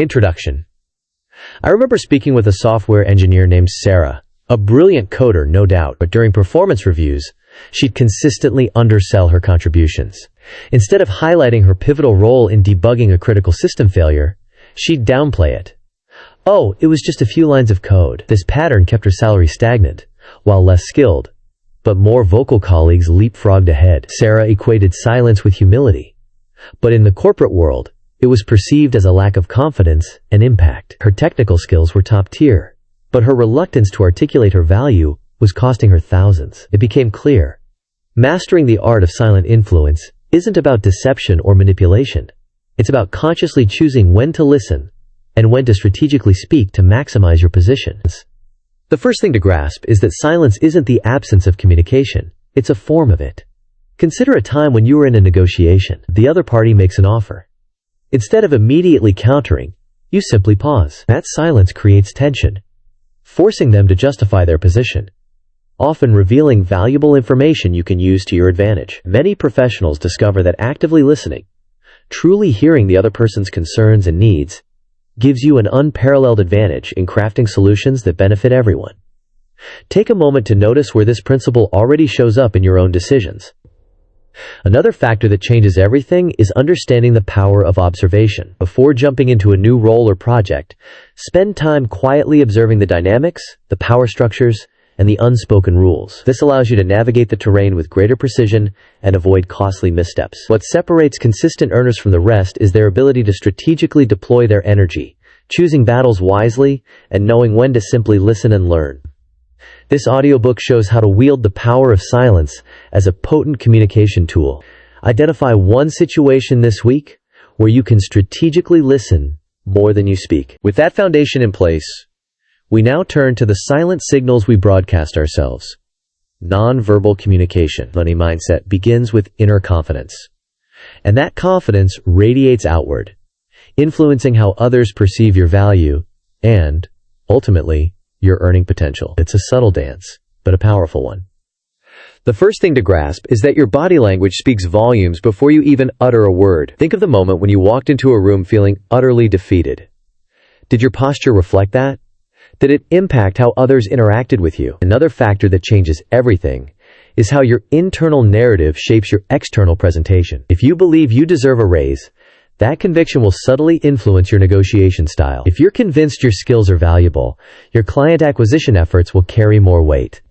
Introduction. I remember speaking with a software engineer named Sarah, a brilliant coder, no doubt, but during performance reviews, she'd consistently undersell her contributions. Instead of highlighting her pivotal role in debugging a critical system failure, she'd downplay it. Oh, it was just a few lines of code. This pattern kept her salary stagnant, while less skilled, but more vocal colleagues leapfrogged ahead. Sarah equated silence with humility. But in the corporate world, it was perceived as a lack of confidence and impact. Her technical skills were top tier, but her reluctance to articulate her value was costing her thousands. It became clear. Mastering the art of silent influence isn't about deception or manipulation. It's about consciously choosing when to listen and when to strategically speak to maximize your position. The first thing to grasp is that silence isn't the absence of communication. It's a form of it. Consider a time when you were in a negotiation. The other party makes an offer. Instead of immediately countering, you simply pause. That silence creates tension, forcing them to justify their position, often revealing valuable information you can use to your advantage. Many professionals discover that actively listening, truly hearing the other person's concerns and needs, gives you an unparalleled advantage in crafting solutions that benefit everyone. Take a moment to notice where this principle already shows up in your own decisions. Another factor that changes everything is understanding the power of observation. Before jumping into a new role or project, spend time quietly observing the dynamics, the power structures, and the unspoken rules. This allows you to navigate the terrain with greater precision and avoid costly missteps. What separates consistent earners from the rest is their ability to strategically deploy their energy, choosing battles wisely, and knowing when to simply listen and learn. This audiobook shows how to wield the power of silence as a potent communication tool. Identify one situation this week where you can strategically listen more than you speak. With that foundation in place, we now turn to the silent signals we broadcast ourselves. Nonverbal communication. Money mindset begins with inner confidence, and that confidence radiates outward, influencing how others perceive your value and, ultimately, your earning potential. It's a subtle dance, but a powerful one. The first thing to grasp is that your body language speaks volumes before you even utter a word. Think of the moment when you walked into a room feeling utterly defeated. Did your posture reflect that? Did it impact how others interacted with you? Another factor that changes everything is how your internal narrative shapes your external presentation. If you believe you deserve a raise, that conviction will subtly influence your negotiation style. If you're convinced your skills are valuable, your client acquisition efforts will carry more weight.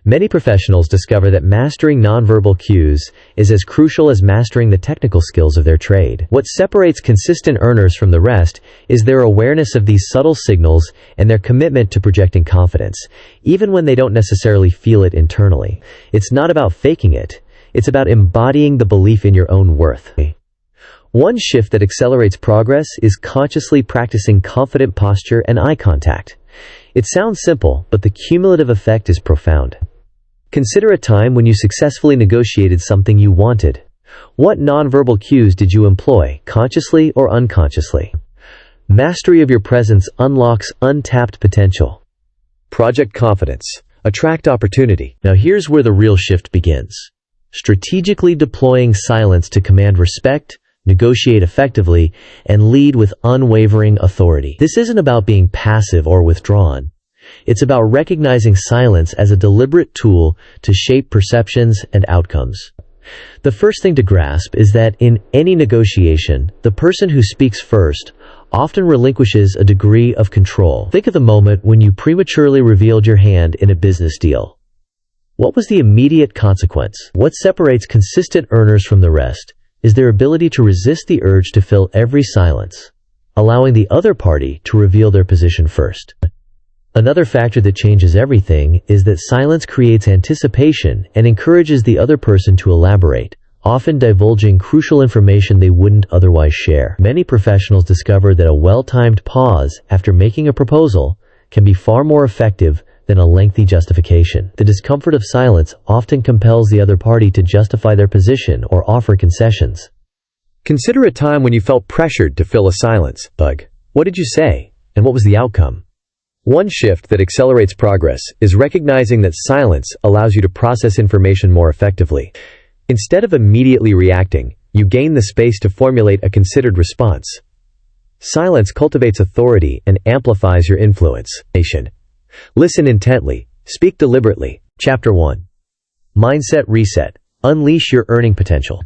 Many professionals discover that mastering nonverbal cues is as crucial as mastering the technical skills of their trade. What separates consistent earners from the rest is their awareness of these subtle signals and their commitment to projecting confidence, even when they don't necessarily feel it internally. It's not about faking it. It's about embodying the belief in your own worth. One shift that accelerates progress is consciously practicing confident posture and eye contact. It sounds simple, but the cumulative effect is profound. Consider a time when you successfully negotiated something you wanted. What nonverbal cues did you employ, consciously or unconsciously? Mastery of your presence unlocks untapped potential. Project confidence. Attract opportunity. Now here's where the real shift begins. Strategically deploying silence to command respect, negotiate effectively, and lead with unwavering authority. This isn't about being passive or withdrawn. It's about recognizing silence as a deliberate tool to shape perceptions and outcomes. The first thing to grasp is that in any negotiation, the person who speaks first often relinquishes a degree of control. Think of the moment when you prematurely revealed your hand in a business deal. What was the immediate consequence? What separates consistent earners from the rest is their ability to resist the urge to fill every silence, allowing the other party to reveal their position first. Another factor that changes everything is that silence creates anticipation and encourages the other person to elaborate, often divulging crucial information they wouldn't otherwise share. Many professionals discover that a well-timed pause after making a proposal can be far more effective than a lengthy justification. The discomfort of silence often compels the other party to justify their position or offer concessions. Consider a time when you felt pressured to fill a silence. What did you say, and what was the outcome? One shift that accelerates progress is recognizing that silence allows you to process information more effectively. Instead of immediately reacting, you gain the space to formulate a considered response. Silence cultivates authority and amplifies your influence. Listen intently. Speak deliberately. Chapter 1. Mindset Reset. Unleash your earning potential.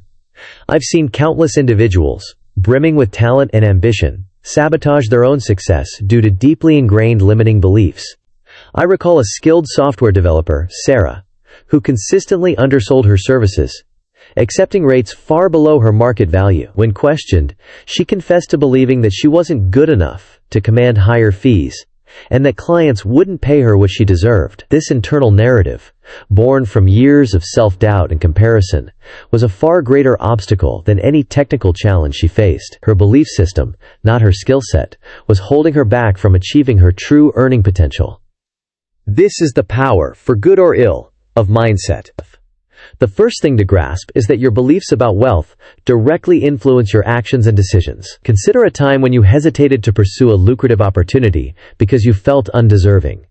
I've seen countless individuals, brimming with talent and ambition, sabotage their own success due to deeply ingrained limiting beliefs. I recall a skilled software developer, Sarah, who consistently undersold her services, accepting rates far below her market value. When questioned, she confessed to believing that she wasn't good enough to command higher fees, and that clients wouldn't pay her what she deserved. This internal narrative, born from years of self-doubt and comparison, was a far greater obstacle than any technical challenge she faced. Her belief system, not her skill set, was holding her back from achieving her true earning potential. This is the power, for good or ill, of mindset. The first thing to grasp is that your beliefs about wealth directly influence your actions and decisions. Consider a time when you hesitated to pursue a lucrative opportunity because you felt undeserving.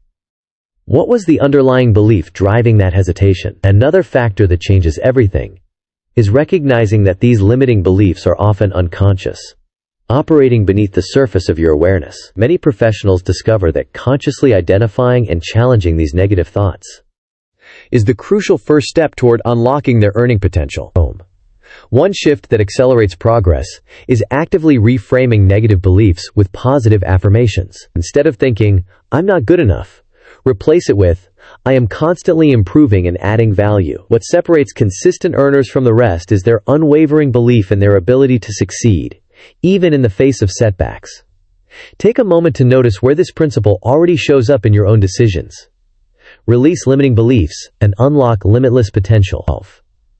What was the underlying belief driving that hesitation? Another factor that changes everything is recognizing that these limiting beliefs are often unconscious, operating beneath the surface of your awareness. Many professionals discover that consciously identifying and challenging these negative thoughts is the crucial first step toward unlocking their earning potential. One shift that accelerates progress is actively reframing negative beliefs with positive affirmations. Instead of thinking, "I'm not good enough," replace it with, "I am constantly improving and adding value." What separates consistent earners from the rest is their unwavering belief in their ability to succeed, even in the face of setbacks. Take a moment to notice where this principle already shows up in your own decisions. Release limiting beliefs and unlock limitless potential.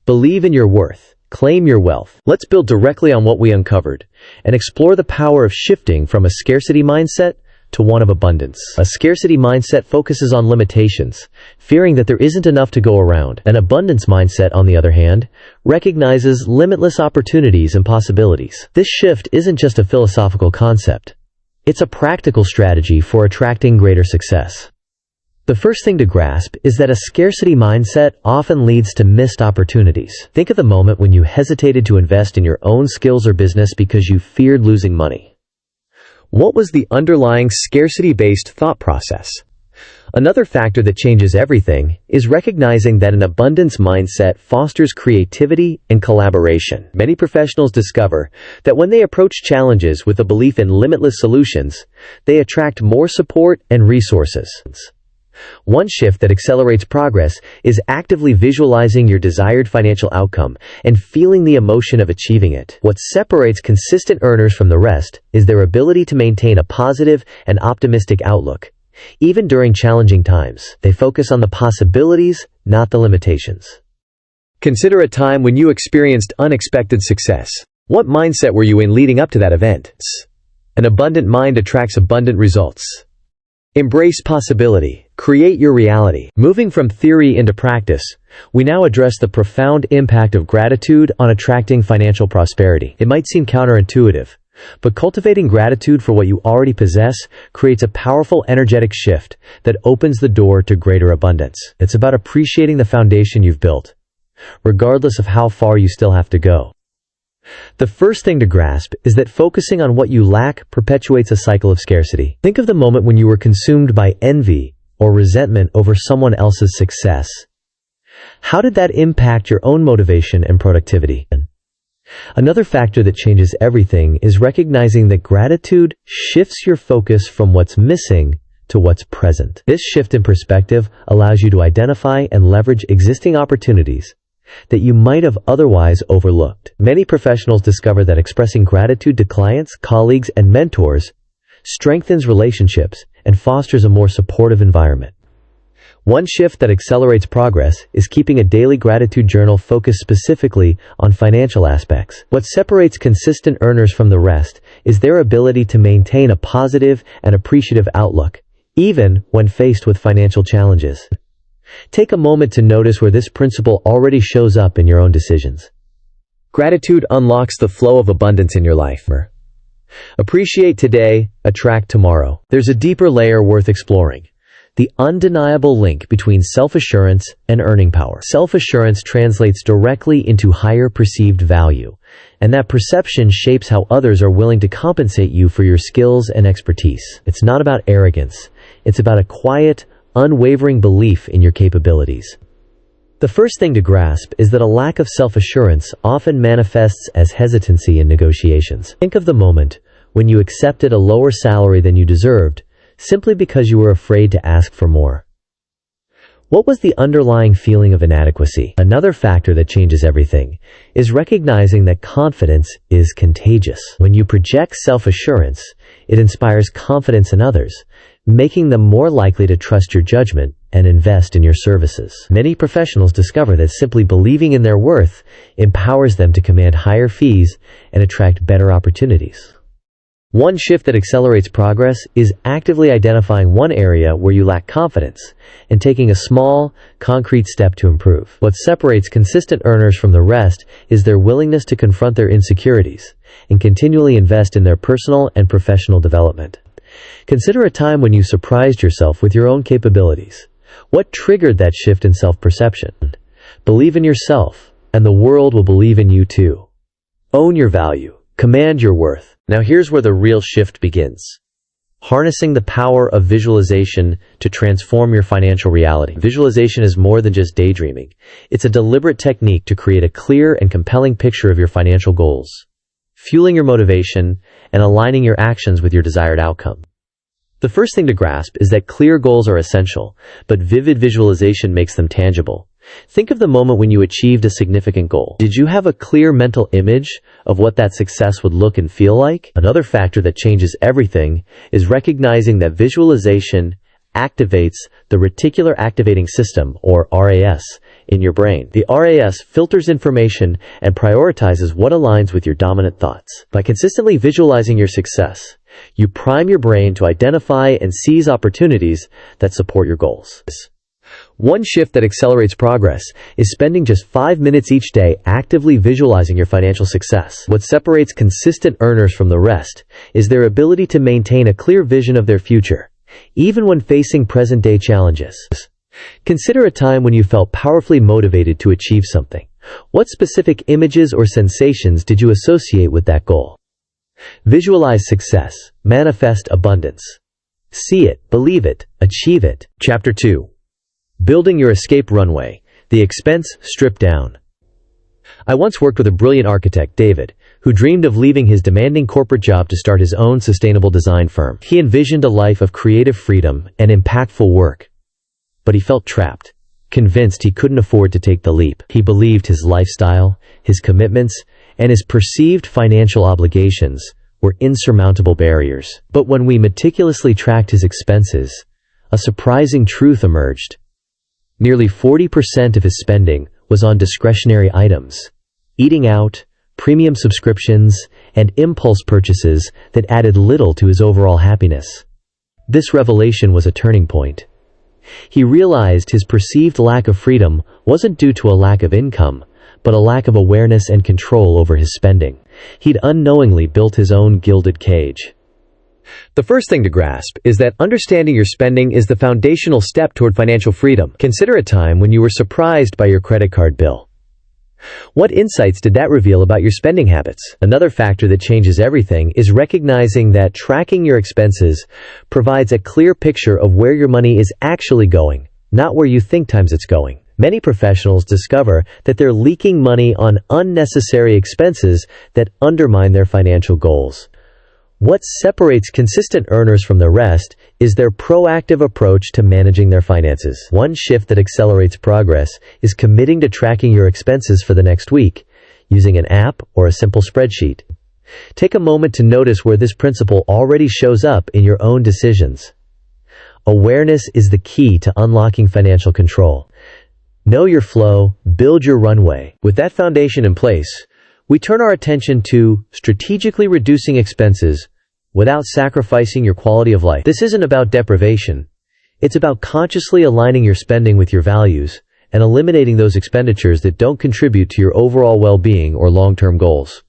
Believe in your worth. Claim your wealth. Let's build directly on what we uncovered and explore the power of shifting from a scarcity mindset to one of abundance. A scarcity mindset focuses on limitations, fearing that there isn't enough to go around. An abundance mindset, on the other hand, recognizes limitless opportunities and possibilities. This shift isn't just a philosophical concept. It's a practical strategy for attracting greater success. The first thing to grasp is that a scarcity mindset often leads to missed opportunities. Think of the moment when you hesitated to invest in your own skills or business because you feared losing money. What was the underlying scarcity-based thought process? Another factor that changes everything is recognizing that an abundance mindset fosters creativity and collaboration. Many professionals discover that when they approach challenges with a belief in limitless solutions, they attract more support and resources. One shift that accelerates progress is actively visualizing your desired financial outcome and feeling the emotion of achieving it. What separates consistent earners from the rest is their ability to maintain a positive and optimistic outlook. Even during challenging times, they focus on the possibilities, not the limitations. Consider a time when you experienced unexpected success. What mindset were you in leading up to that event? An abundant mind attracts abundant results. Embrace possibility. Create your reality. Moving from theory into practice, we now address the profound impact of gratitude on attracting financial prosperity. It might seem counterintuitive, but cultivating gratitude for what you already possess creates a powerful energetic shift that opens the door to greater abundance. It's about appreciating the foundation you've built, regardless of how far you still have to go. The first thing to grasp is that focusing on what you lack perpetuates a cycle of scarcity. Think of the moment when you were consumed by envy or resentment over someone else's success. How did that impact your own motivation and productivity? Another factor that changes everything is recognizing that gratitude shifts your focus from what's missing to what's present. This shift in perspective allows you to identify and leverage existing opportunities that you might have otherwise overlooked. Many professionals discover that expressing gratitude to clients, colleagues, and mentors strengthens relationships and fosters a more supportive environment. One shift that accelerates progress is keeping a daily gratitude journal focused specifically on financial aspects. What separates consistent earners from the rest is their ability to maintain a positive and appreciative outlook, even when faced with financial challenges. Take a moment to notice where this principle already shows up in your own decisions. Gratitude unlocks the flow of abundance in your life. Appreciate today, attract tomorrow. There's a deeper layer worth exploring: the undeniable link between self-assurance and earning power. Self-assurance translates directly into higher perceived value, And that perception shapes how others are willing to compensate you for your skills and expertise. It's not about arrogance. It's about a quiet, unwavering belief in your capabilities. The first thing to grasp is that a lack of self-assurance often manifests as hesitancy in negotiations. Think of the moment when you accepted a lower salary than you deserved simply because you were afraid to ask for more. What was the underlying feeling of inadequacy? Another factor that changes everything is recognizing that confidence is contagious. When you project self-assurance, it inspires confidence in others, making them more likely to trust your judgment and invest in your services. Many professionals discover that simply believing in their worth empowers them to command higher fees and attract better opportunities. One shift that accelerates progress is actively identifying one area where you lack confidence and taking a small, concrete step to improve. What separates consistent earners from the rest is their willingness to confront their insecurities and continually invest in their personal and professional development. Consider a time when you surprised yourself with your own capabilities. What triggered that shift in self-perception? Believe in yourself, and the world will believe in you too. Own your value. Command your worth. Now here's where the real shift begins. Harnessing the power of visualization to transform your financial reality. Visualization is more than just daydreaming. It's a deliberate technique to create a clear and compelling picture of your financial goals, fueling your motivation and aligning your actions with your desired outcome. The first thing to grasp is that clear goals are essential, but vivid visualization makes them tangible. Think of the moment when you achieved a significant goal. Did you have a clear mental image of what that success would look and feel like? Another factor that changes everything is recognizing that visualization activates the reticular activating system, or RAS, in your brain. The RAS filters information and prioritizes what aligns with your dominant thoughts. By consistently visualizing your success, you prime your brain to identify and seize opportunities that support your goals. One shift that accelerates progress is spending just 5 minutes each day actively visualizing your financial success. What separates consistent earners from the rest is their ability to maintain a clear vision of their future, even when facing present-day challenges. Consider a time when you felt powerfully motivated to achieve something. What specific images or sensations did you associate with that goal? Visualize success. Manifest abundance. See it, believe it, achieve it. Chapter 2. Building your escape runway. The expense stripped down. I once worked with a brilliant architect, David, who dreamed of leaving his demanding corporate job to start his own sustainable design firm. He envisioned a life of creative freedom and impactful work, but he felt trapped, convinced he couldn't afford to take the leap. He believed his lifestyle, his commitments, and his perceived financial obligations were insurmountable barriers. But when we meticulously tracked his expenses, a surprising truth emerged. Nearly 40% of his spending was on discretionary items, eating out, premium subscriptions, and impulse purchases that added little to his overall happiness. This revelation was a turning point. He realized his perceived lack of freedom wasn't due to a lack of income, but a lack of awareness and control over his spending. He'd unknowingly built his own gilded cage. The first thing to grasp is that understanding your spending is the foundational step toward financial freedom. Consider a time when you were surprised by your credit card bill. What insights did that reveal about your spending habits? Another factor that changes everything is recognizing that tracking your expenses provides a clear picture of where your money is actually going, not where you think it's going. Many professionals discover that they're leaking money on unnecessary expenses that undermine their financial goals. What separates consistent earners from the rest is their proactive approach to managing their finances. One shift that accelerates progress is committing to tracking your expenses for the next week, using an app or a simple spreadsheet. Take a moment to notice where this principle already shows up in your own decisions. Awareness is the key to unlocking financial control. Know your flow, build your runway. With that foundation in place, we turn our attention to strategically reducing expenses without sacrificing your quality of life. This isn't about deprivation. It's about consciously aligning your spending with your values and eliminating those expenditures that don't contribute to your overall well-being or long-term goals.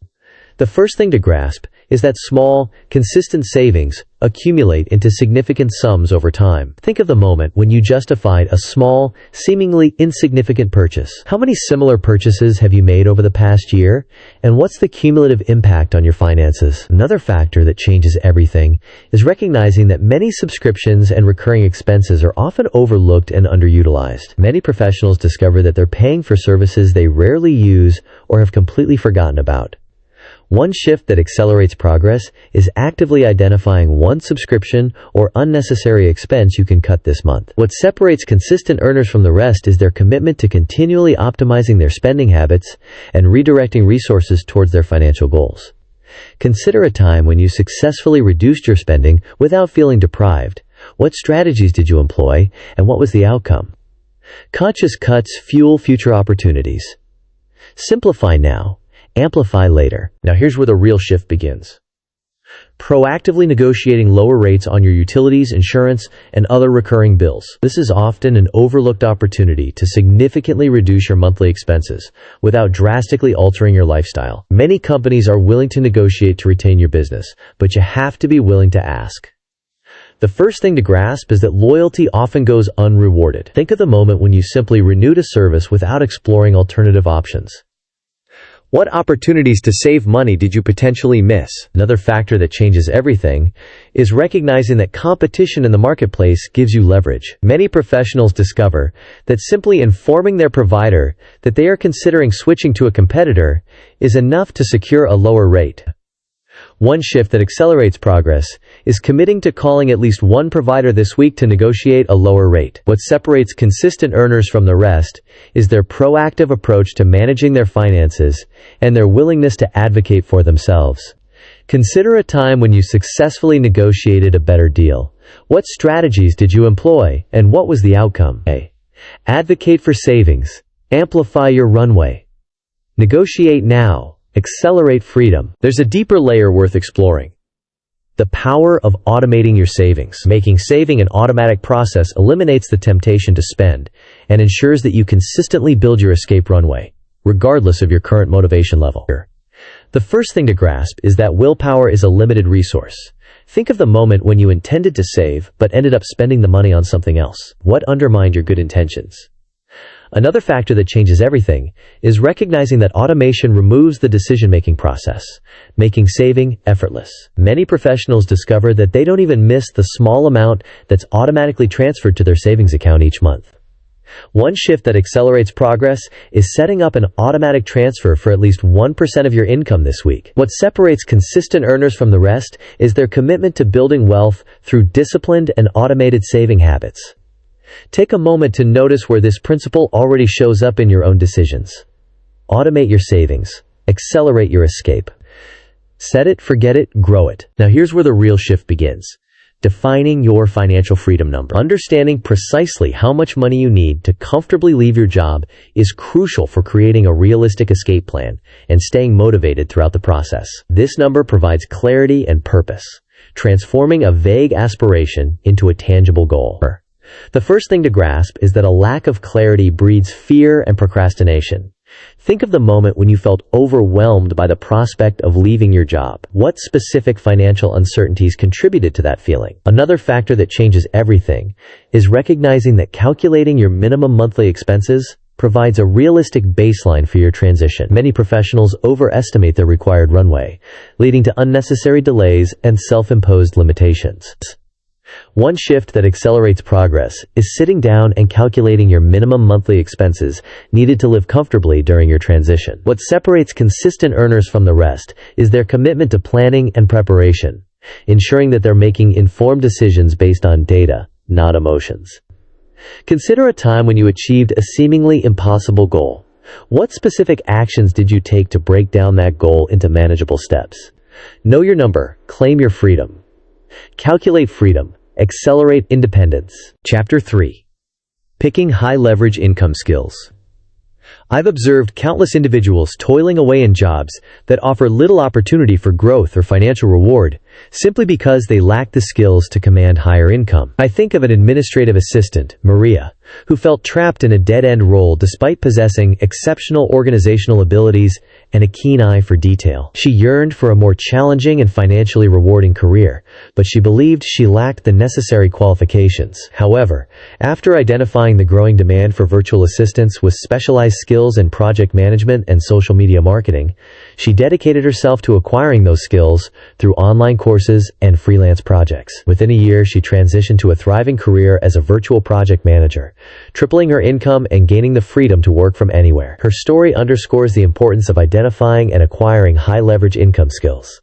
The first thing to grasp is that small, consistent savings accumulate into significant sums over time. Think of the moment when you justified a small, seemingly insignificant purchase. How many similar purchases have you made over the past year? And what's the cumulative impact on your finances? Another factor that changes everything is recognizing that many subscriptions and recurring expenses are often overlooked and underutilized. Many professionals discover that they're paying for services they rarely use or have completely forgotten about. One shift that accelerates progress is actively identifying one subscription or unnecessary expense you can cut this month. What separates consistent earners from the rest is their commitment to continually optimizing their spending habits and redirecting resources towards their financial goals. Consider a time when you successfully reduced your spending without feeling deprived. What strategies did you employ, and what was the outcome? Conscious cuts fuel future opportunities. Simplify now. Amplify later. Now here's where the real shift begins. Proactively negotiating lower rates on your utilities, insurance, and other recurring bills. This is often an overlooked opportunity to significantly reduce your monthly expenses without drastically altering your lifestyle. Many companies are willing to negotiate to retain your business, but you have to be willing to ask. The first thing to grasp is that loyalty often goes unrewarded. Think of the moment when you simply renewed a service without exploring alternative options. What opportunities to save money did you potentially miss? Another factor that changes everything is recognizing that competition in the marketplace gives you leverage. Many professionals discover that simply informing their provider that they are considering switching to a competitor is enough to secure a lower rate. One shift that accelerates progress is committing to calling at least one provider this week to negotiate a lower rate. What separates consistent earners from the rest is their proactive approach to managing their finances and their willingness to advocate for themselves. Consider a time when you successfully negotiated a better deal. What strategies did you employ, and what was the outcome? A. Advocate for savings. Amplify your runway. Negotiate now. Accelerate freedom. There's a deeper layer worth exploring. The power of automating your savings. Making saving an automatic process eliminates the temptation to spend and ensures that you consistently build your escape runway, regardless of your current motivation level. The first thing to grasp is that willpower is a limited resource. Think of the moment when you intended to save but ended up spending the money on something else. What undermined your good intentions? Another factor that changes everything is recognizing that automation removes the decision-making process, making saving effortless. Many professionals discover that they don't even miss the small amount that's automatically transferred to their savings account each month. One shift that accelerates progress is setting up an automatic transfer for at least 1% of your income this week. What separates consistent earners from the rest is their commitment to building wealth through disciplined and automated saving habits. Take a moment to notice where this principle already shows up in your own decisions. Automate your savings. Accelerate your escape. Set it, forget it, grow it. Now here's where the real shift begins. Defining your financial freedom number. Understanding precisely how much money you need to comfortably leave your job is crucial for creating a realistic escape plan and staying motivated throughout the process. This number provides clarity and purpose, transforming a vague aspiration into a tangible goal. The first thing to grasp is that a lack of clarity breeds fear and procrastination. Think of the moment when you felt overwhelmed by the prospect of leaving your job. What specific financial uncertainties contributed to that feeling? Another factor that changes everything is recognizing that calculating your minimum monthly expenses provides a realistic baseline for your transition. Many professionals overestimate their required runway, leading to unnecessary delays and self-imposed limitations. One shift that accelerates progress is sitting down and calculating your minimum monthly expenses needed to live comfortably during your transition. What separates consistent earners from the rest is their commitment to planning and preparation, ensuring that they're making informed decisions based on data, not emotions. Consider a time when you achieved a seemingly impossible goal. What specific actions did you take to break down that goal into manageable steps? Know your number. Claim your freedom. Calculate freedom. Accelerate independence. Chapter 3. Picking high-leverage income skills. I've observed countless individuals toiling away in jobs that offer little opportunity for growth or financial reward, simply because they lack the skills to command higher income. I think of an administrative assistant, Maria, who felt trapped in a dead-end role despite possessing exceptional organizational abilities and a keen eye for detail. She yearned for a more challenging and financially rewarding career, but she believed she lacked the necessary qualifications. However, after identifying the growing demand for virtual assistants with specialized skills in project management and social media marketing, she dedicated herself to acquiring those skills through online courses and freelance projects. Within a year, she transitioned to a thriving career as a virtual project manager, tripling her income and gaining the freedom to work from anywhere. Her story underscores the importance of identifying and acquiring high-leverage income skills.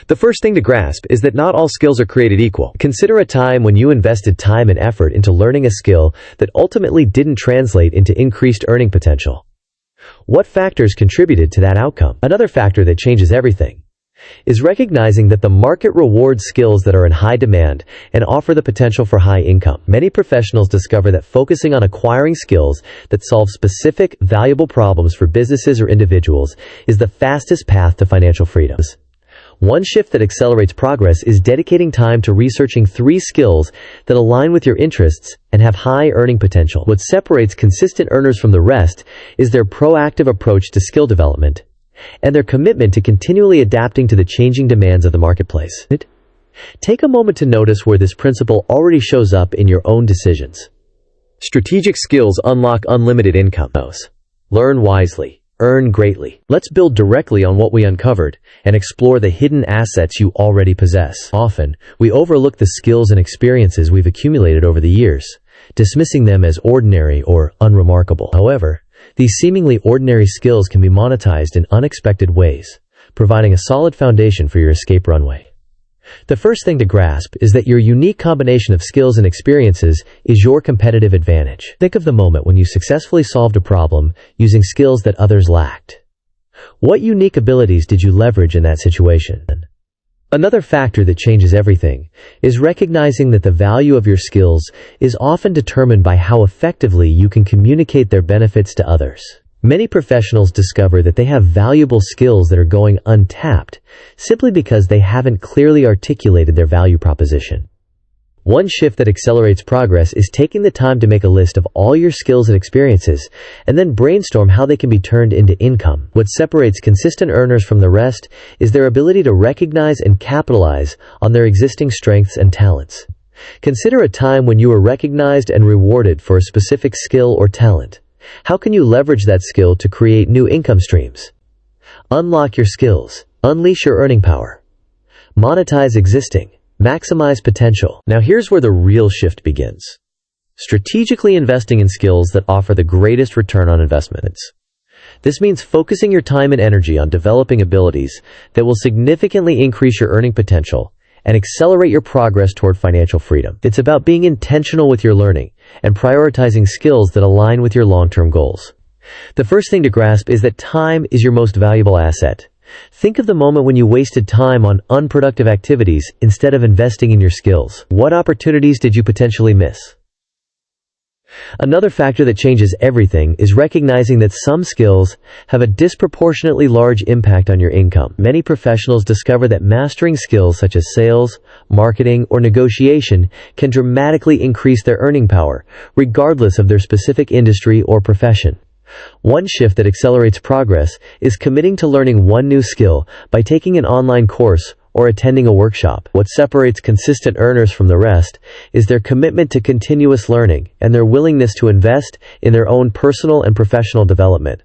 The first thing to grasp is that not all skills are created equal. Consider a time when you invested time and effort into learning a skill that ultimately didn't translate into increased earning potential. What factors contributed to that outcome? Another factor that changes everything is recognizing that the market rewards skills that are in high demand and offer the potential for high income. Many professionals discover that focusing on acquiring skills that solve specific, valuable problems for businesses or individuals is the fastest path to financial freedom. One shift that accelerates progress is dedicating time to researching 3 skills that align with your interests and have high earning potential. What separates consistent earners from the rest is their proactive approach to skill development and their commitment to continually adapting to the changing demands of the marketplace. Take a moment to notice where this principle already shows up in your own decisions. Strategic skills unlock unlimited income. Learn wisely. Earn greatly. Let's build directly on what we uncovered and explore the hidden assets you already possess. Often, we overlook the skills and experiences we've accumulated over the years, dismissing them as ordinary or unremarkable. However, these seemingly ordinary skills can be monetized in unexpected ways, providing a solid foundation for your escape runway. The first thing to grasp is that your unique combination of skills and experiences is your competitive advantage. Think of the moment when you successfully solved a problem using skills that others lacked. What unique abilities did you leverage in that situation? Another factor that changes everything is recognizing that the value of your skills is often determined by how effectively you can communicate their benefits to others. Many professionals discover that they have valuable skills that are going untapped simply because they haven't clearly articulated their value proposition. One shift that accelerates progress is taking the time to make a list of all your skills and experiences and then brainstorm how they can be turned into income. What separates consistent earners from the rest is their ability to recognize and capitalize on their existing strengths and talents. Consider a time when you were recognized and rewarded for a specific skill or talent. How can you leverage that skill to create new income streams? Unlock your skills. Unleash your earning power. Monetize existing. Maximize potential. Now here's where the real shift begins. Strategically investing in skills that offer the greatest return on investments. This means focusing your time and energy on developing abilities that will significantly increase your earning potential and accelerate your progress toward financial freedom. It's about being intentional with your learning and prioritizing skills that align with your long-term goals. The first thing to grasp is that time is your most valuable asset. Think of the moment when you wasted time on unproductive activities instead of investing in your skills. What opportunities did you potentially miss? Another factor that changes everything is recognizing that some skills have a disproportionately large impact on your income. Many professionals discover that mastering skills such as sales, marketing, or negotiation can dramatically increase their earning power, regardless of their specific industry or profession. One shift that accelerates progress is committing to learning one new skill by taking an online course or attending a workshop. What separates consistent earners from the rest is their commitment to continuous learning and their willingness to invest in their own personal and professional development.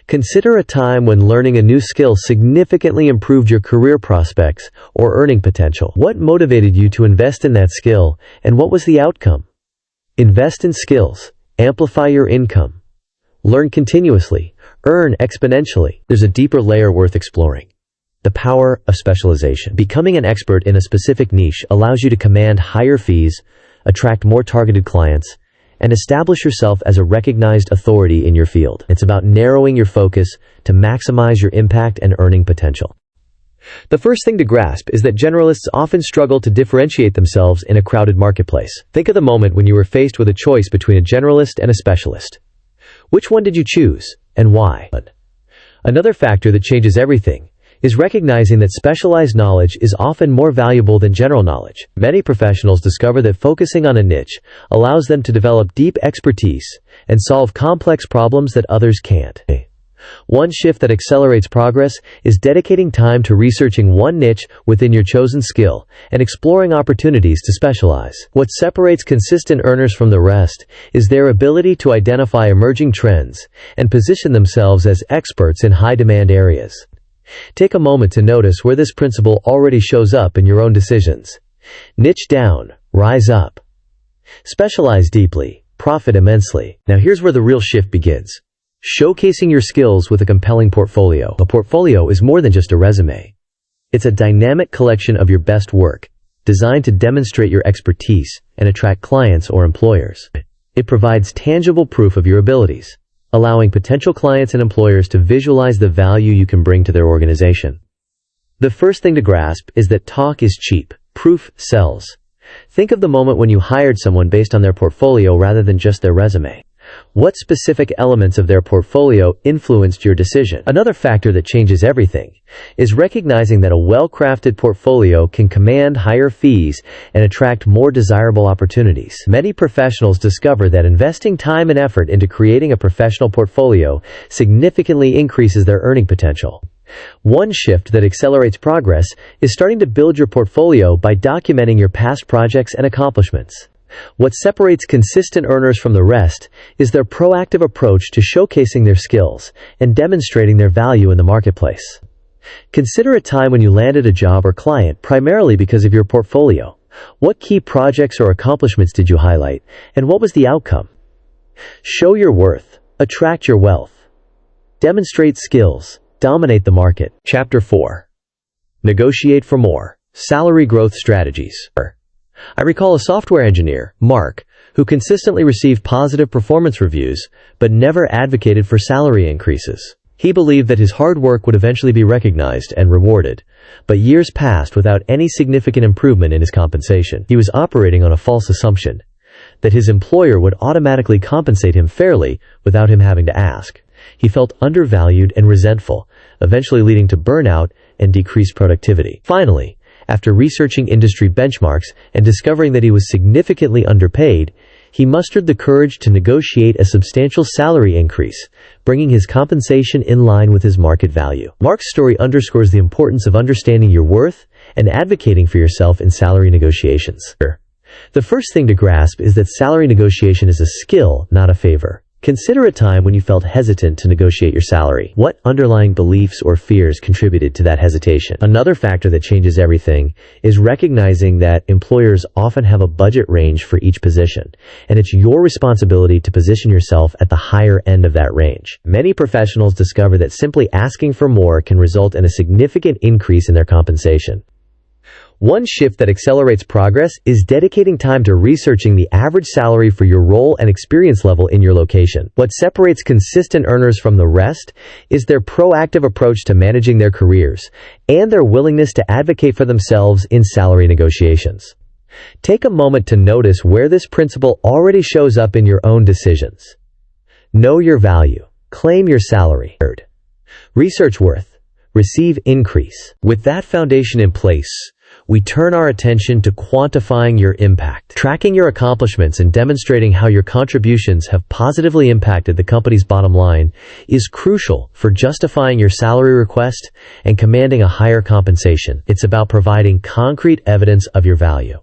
Consider a time when learning a new skill significantly improved your career prospects or earning potential. What motivated you to invest in that skill, and what was the outcome? Invest in skills. Amplify your income. Learn continuously. Earn exponentially. There's a deeper layer worth exploring. The power of specialization. Becoming an expert in a specific niche allows you to command higher fees, attract more targeted clients, and establish yourself as a recognized authority in your field. It's about narrowing your focus to maximize your impact and earning potential. The first thing to grasp is that generalists often struggle to differentiate themselves in a crowded marketplace. Think of the moment when you were faced with a choice between a generalist and a specialist. Which one did you choose, and why? Another factor that changes everything is recognizing that specialized knowledge is often more valuable than general knowledge. Many professionals discover that focusing on a niche allows them to develop deep expertise and solve complex problems that others can't. One shift that accelerates progress is dedicating time to researching one niche within your chosen skill and exploring opportunities to specialize. What separates consistent earners from the rest is their ability to identify emerging trends and position themselves as experts in high-demand areas. Take a moment to notice where this principle already shows up in your own decisions. Niche down, rise up. Specialize deeply, profit immensely. Now here's where the real shift begins. Showcasing your skills with a compelling portfolio. A portfolio is more than just a resume. It's a dynamic collection of your best work, designed to demonstrate your expertise and attract clients or employers. It provides tangible proof of your abilities, allowing potential clients and employers to visualize the value you can bring to their organization. The first thing to grasp is that talk is cheap. Proof sells. Think of the moment when you hired someone based on their portfolio rather than just their resume. What specific elements of their portfolio influenced your decision? Another factor that changes everything is recognizing that a well-crafted portfolio can command higher fees and attract more desirable opportunities. Many professionals discover that investing time and effort into creating a professional portfolio significantly increases their earning potential. One shift that accelerates progress is starting to build your portfolio by documenting your past projects and accomplishments. What separates consistent earners from the rest is their proactive approach to showcasing their skills and demonstrating their value in the marketplace. Consider a time when you landed a job or client primarily because of your portfolio. What key projects or accomplishments did you highlight, and what was the outcome? Show your worth. Attract your wealth. Demonstrate skills. Dominate the market. Chapter 4. Negotiate for more. Salary growth strategies. I recall a software engineer, Mark, who consistently received positive performance reviews, but never advocated for salary increases. He believed that his hard work would eventually be recognized and rewarded, but years passed without any significant improvement in his compensation. He was operating on a false assumption that his employer would automatically compensate him fairly without him having to ask. He felt undervalued and resentful, eventually leading to burnout and decreased productivity. Finally, after researching industry benchmarks and discovering that he was significantly underpaid, he mustered the courage to negotiate a substantial salary increase, bringing his compensation in line with his market value. Mark's story underscores the importance of understanding your worth and advocating for yourself in salary negotiations. The first thing to grasp is that salary negotiation is a skill, not a favor. Consider a time when you felt hesitant to negotiate your salary. What underlying beliefs or fears contributed to that hesitation? Another factor that changes everything is recognizing that employers often have a budget range for each position, and it's your responsibility to position yourself at the higher end of that range. Many professionals discover that simply asking for more can result in a significant increase in their compensation. One shift that accelerates progress is dedicating time to researching the average salary for your role and experience level in your location. What separates consistent earners from the rest is their proactive approach to managing their careers and their willingness to advocate for themselves in salary negotiations. Take a moment to notice where this principle already shows up in your own decisions. Know your value. Claim your salary. Research worth. Receive increase. With that foundation in place, we turn our attention to quantifying your impact. Tracking your accomplishments and demonstrating how your contributions have positively impacted the company's bottom line is crucial for justifying your salary request and commanding a higher compensation. It's about providing concrete evidence of your value.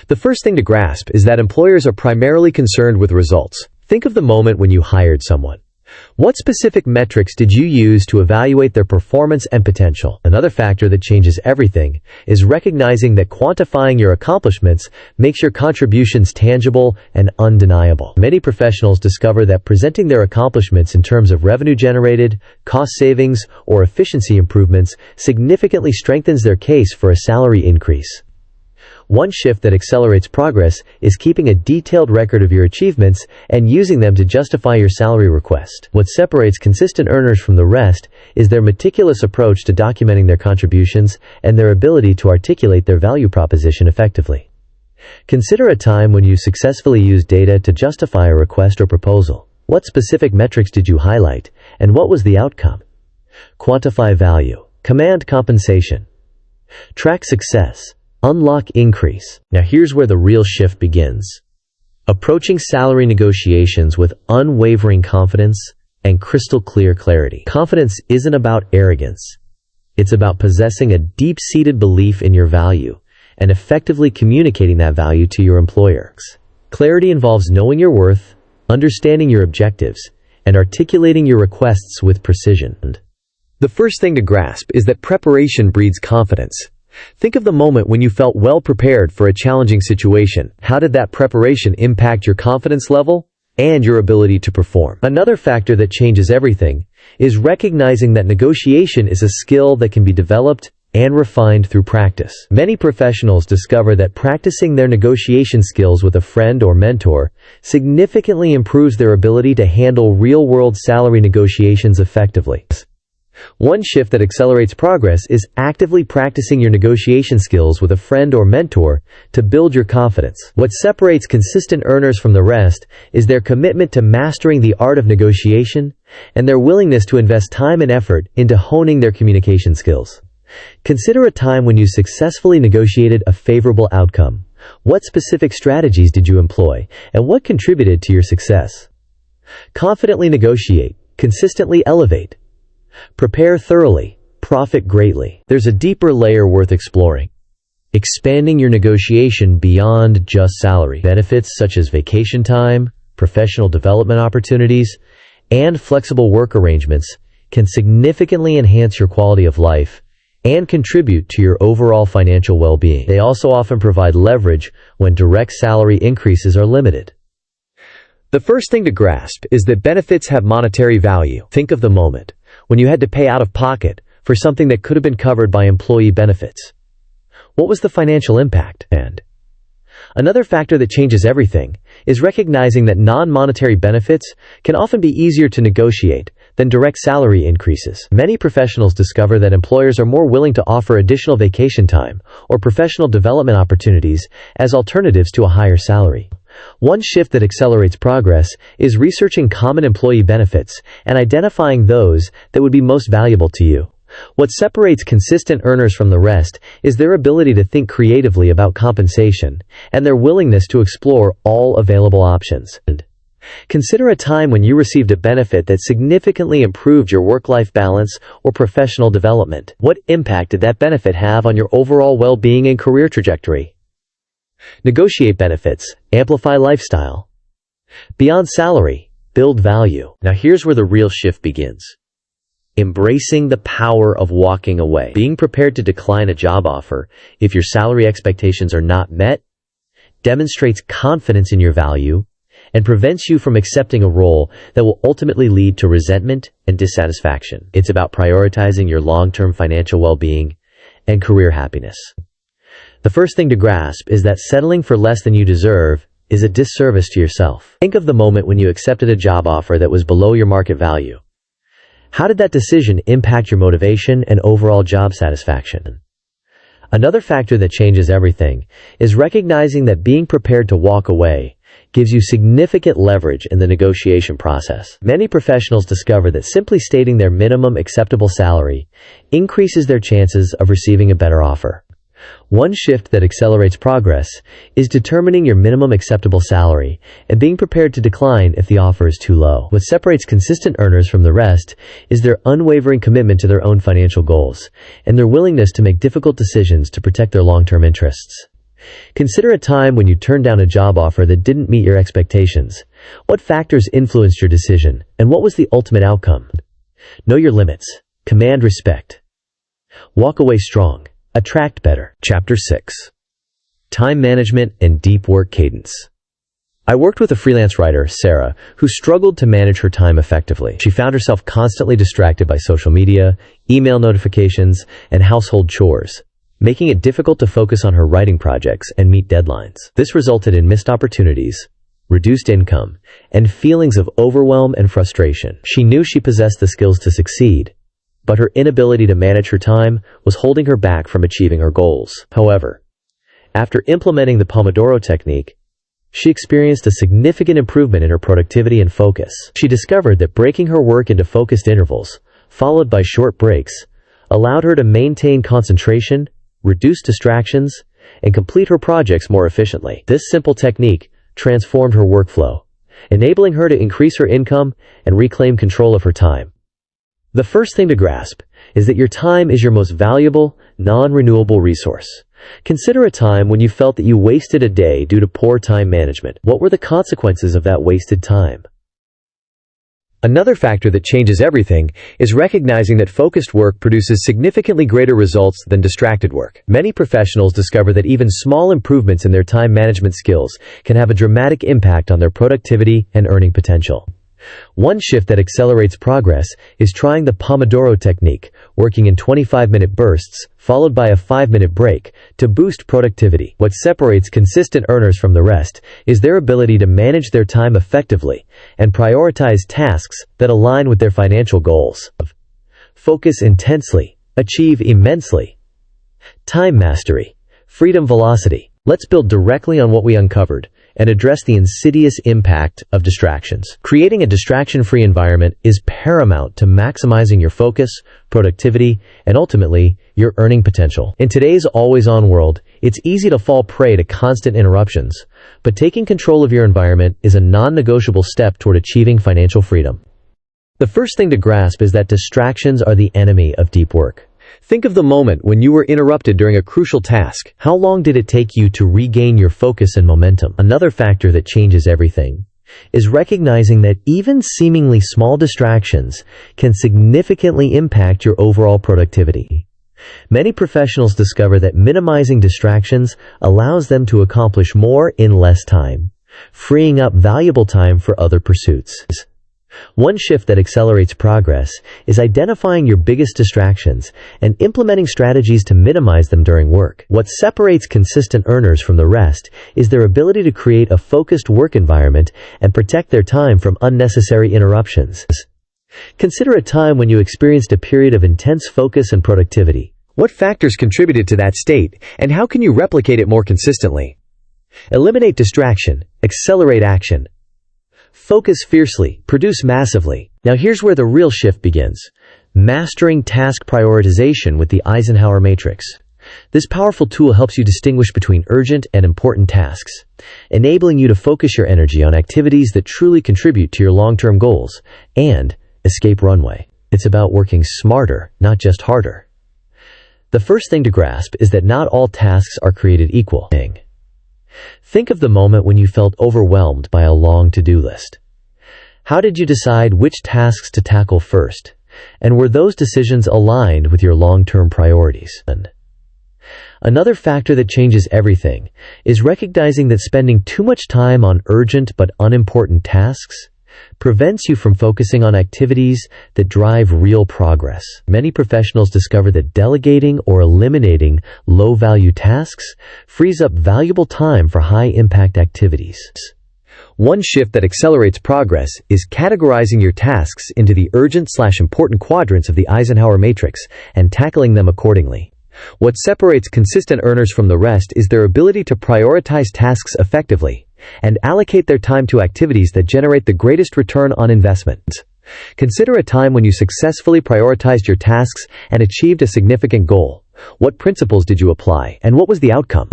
The first thing to grasp is that employers are primarily concerned with results. Think of the moment when you hired someone. What specific metrics did you use to evaluate their performance and potential? Another factor that changes everything is recognizing that quantifying your accomplishments makes your contributions tangible and undeniable. Many professionals discover that presenting their accomplishments in terms of revenue generated, cost savings, or efficiency improvements significantly strengthens their case for a salary increase. One shift that accelerates progress is keeping a detailed record of your achievements and using them to justify your salary request. What separates consistent earners from the rest is their meticulous approach to documenting their contributions and their ability to articulate their value proposition effectively. Consider a time when you successfully used data to justify a request or proposal. What specific metrics did you highlight, and what was the outcome? Quantify value. Command compensation. Track success. Unlock increase. Now here's where the real shift begins. Approaching salary negotiations with unwavering confidence and crystal clear clarity. Confidence isn't about arrogance. It's about possessing a deep-seated belief in your value and effectively communicating that value to your employer. Clarity involves knowing your worth, understanding your objectives, and articulating your requests with precision. The first thing to grasp is that preparation breeds confidence. Think of the moment when you felt well prepared for a challenging situation. How did that preparation impact your confidence level and your ability to perform? Another factor that changes everything is recognizing that negotiation is a skill that can be developed and refined through practice. Many professionals discover that practicing their negotiation skills with a friend or mentor significantly improves their ability to handle real-world salary negotiations effectively. One shift that accelerates progress is actively practicing your negotiation skills with a friend or mentor to build your confidence. What separates consistent earners from the rest is their commitment to mastering the art of negotiation and their willingness to invest time and effort into honing their communication skills. Consider a time when you successfully negotiated a favorable outcome. What specific strategies did you employ, and what contributed to your success? Confidently negotiate, consistently elevate. Prepare thoroughly, profit greatly. There's a deeper layer worth exploring. Expanding your negotiation beyond just salary. Benefits such as vacation time, professional development opportunities, and flexible work arrangements can significantly enhance your quality of life and contribute to your overall financial well-being. They also often provide leverage when direct salary increases are limited. The first thing to grasp is that benefits have monetary value. Think of the moment when you had to pay out of pocket for something that could have been covered by employee benefits. What was the financial impact? And another factor that changes everything is recognizing that non-monetary benefits can often be easier to negotiate than direct salary increases. Many professionals discover that employers are more willing to offer additional vacation time or professional development opportunities as alternatives to a higher salary. One shift that accelerates progress is researching common employee benefits and identifying those that would be most valuable to you. What separates consistent earners from the rest is their ability to think creatively about compensation and their willingness to explore all available options. Consider a time when you received a benefit that significantly improved your work-life balance or professional development. What impact did that benefit have on your overall well-being and career trajectory? Negotiate benefits, amplify lifestyle. Beyond salary, build value. Now here's where the real shift begins. Embracing the power of walking away. Being prepared to decline a job offer if your salary expectations are not met demonstrates confidence in your value and prevents you from accepting a role that will ultimately lead to resentment and dissatisfaction. It's about prioritizing your long-term financial well-being and career happiness. The first thing to grasp is that settling for less than you deserve is a disservice to yourself. Think of the moment when you accepted a job offer that was below your market value. How did that decision impact your motivation and overall job satisfaction? Another factor that changes everything is recognizing that being prepared to walk away gives you significant leverage in the negotiation process. Many professionals discover that simply stating their minimum acceptable salary increases their chances of receiving a better offer. One shift that accelerates progress is determining your minimum acceptable salary and being prepared to decline if the offer is too low. What separates consistent earners from the rest is their unwavering commitment to their own financial goals and their willingness to make difficult decisions to protect their long-term interests. Consider a time when you turned down a job offer that didn't meet your expectations. What factors influenced your decision, and what was the ultimate outcome? Know your limits. Command respect. Walk away strong. Attract better. Chapter 6. Time Management and Deep Work Cadence. I worked with a freelance writer, Sarah, who struggled to manage her time effectively. She found herself constantly distracted by social media, email notifications, and household chores, making it difficult to focus on her writing projects and meet deadlines. This resulted in missed opportunities, reduced income, and feelings of overwhelm and frustration. She knew she possessed the skills to succeed, but her inability to manage her time was holding her back from achieving her goals. However, after implementing the Pomodoro technique, she experienced a significant improvement in her productivity and focus. She discovered that breaking her work into focused intervals, followed by short breaks, allowed her to maintain concentration, reduce distractions, and complete her projects more efficiently. This simple technique transformed her workflow, enabling her to increase her income and reclaim control of her time. The first thing to grasp is that your time is your most valuable, non-renewable resource. Consider a time when you felt that you wasted a day due to poor time management. What were the consequences of that wasted time? Another factor that changes everything is recognizing that focused work produces significantly greater results than distracted work. Many professionals discover that even small improvements in their time management skills can have a dramatic impact on their productivity and earning potential. One shift that accelerates progress is trying the Pomodoro technique, working in 25-minute bursts, followed by a 5-minute break, to boost productivity. What separates consistent earners from the rest is their ability to manage their time effectively and prioritize tasks that align with their financial goals. Focus intensely, achieve immensely. Time mastery, freedom velocity. Let's build directly on what we uncovered and address the insidious impact of distractions. Creating a distraction-free environment is paramount to maximizing your focus, productivity, and ultimately, your earning potential. In today's always-on world, it's easy to fall prey to constant interruptions, but taking control of your environment is a non-negotiable step toward achieving financial freedom. The first thing to grasp is that distractions are the enemy of deep work. Think of the moment when you were interrupted during a crucial task. How long did it take you to regain your focus and momentum? Another factor that changes everything is recognizing that even seemingly small distractions can significantly impact your overall productivity. Many professionals discover that minimizing distractions allows them to accomplish more in less time, freeing up valuable time for other pursuits. One shift that accelerates progress is identifying your biggest distractions and implementing strategies to minimize them during work. What separates consistent earners from the rest is their ability to create a focused work environment and protect their time from unnecessary interruptions. Consider a time when you experienced a period of intense focus and productivity. What factors contributed to that state, and how can you replicate it more consistently? Eliminate distraction, accelerate action. Focus fiercely, produce massively. Now here's where the real shift begins. Mastering task prioritization with the Eisenhower matrix. This powerful tool helps you distinguish between urgent and important tasks, enabling you to focus your energy on activities that truly contribute to your long-term goals and escape Runway. It's about working smarter, not just harder. The first thing to grasp is that not all tasks are created equal. Think of the moment when you felt overwhelmed by a long to-do list. How did you decide which tasks to tackle first? And were those decisions aligned with your long-term priorities? Another factor that changes everything is recognizing that spending too much time on urgent but unimportant tasks prevents you from focusing on activities that drive real progress. Many professionals discover that delegating or eliminating low-value tasks frees up valuable time for high-impact activities. One shift that accelerates progress is categorizing your tasks into the urgent/important quadrants of the Eisenhower matrix and tackling them accordingly. What separates consistent earners from the rest is their ability to prioritize tasks effectively and allocate their time to activities that generate the greatest return on investment. Consider a time when you successfully prioritized your tasks and achieved a significant goal. What principles did you apply, and what was the outcome?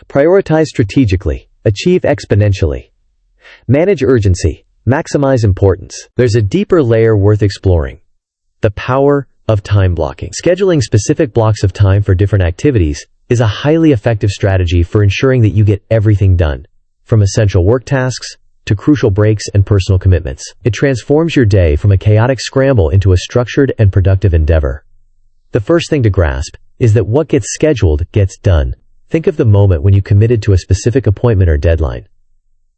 Prioritize strategically. Achieve exponentially. Manage urgency. Maximize importance. There's a deeper layer worth exploring. The power of time blocking. Scheduling specific blocks of time for different activities is a highly effective strategy for ensuring that you get everything done, from essential work tasks to crucial breaks and personal commitments. It transforms your day from a chaotic scramble into a structured and productive endeavor. The first thing to grasp is that what gets scheduled gets done. Think of the moment when you committed to a specific appointment or deadline.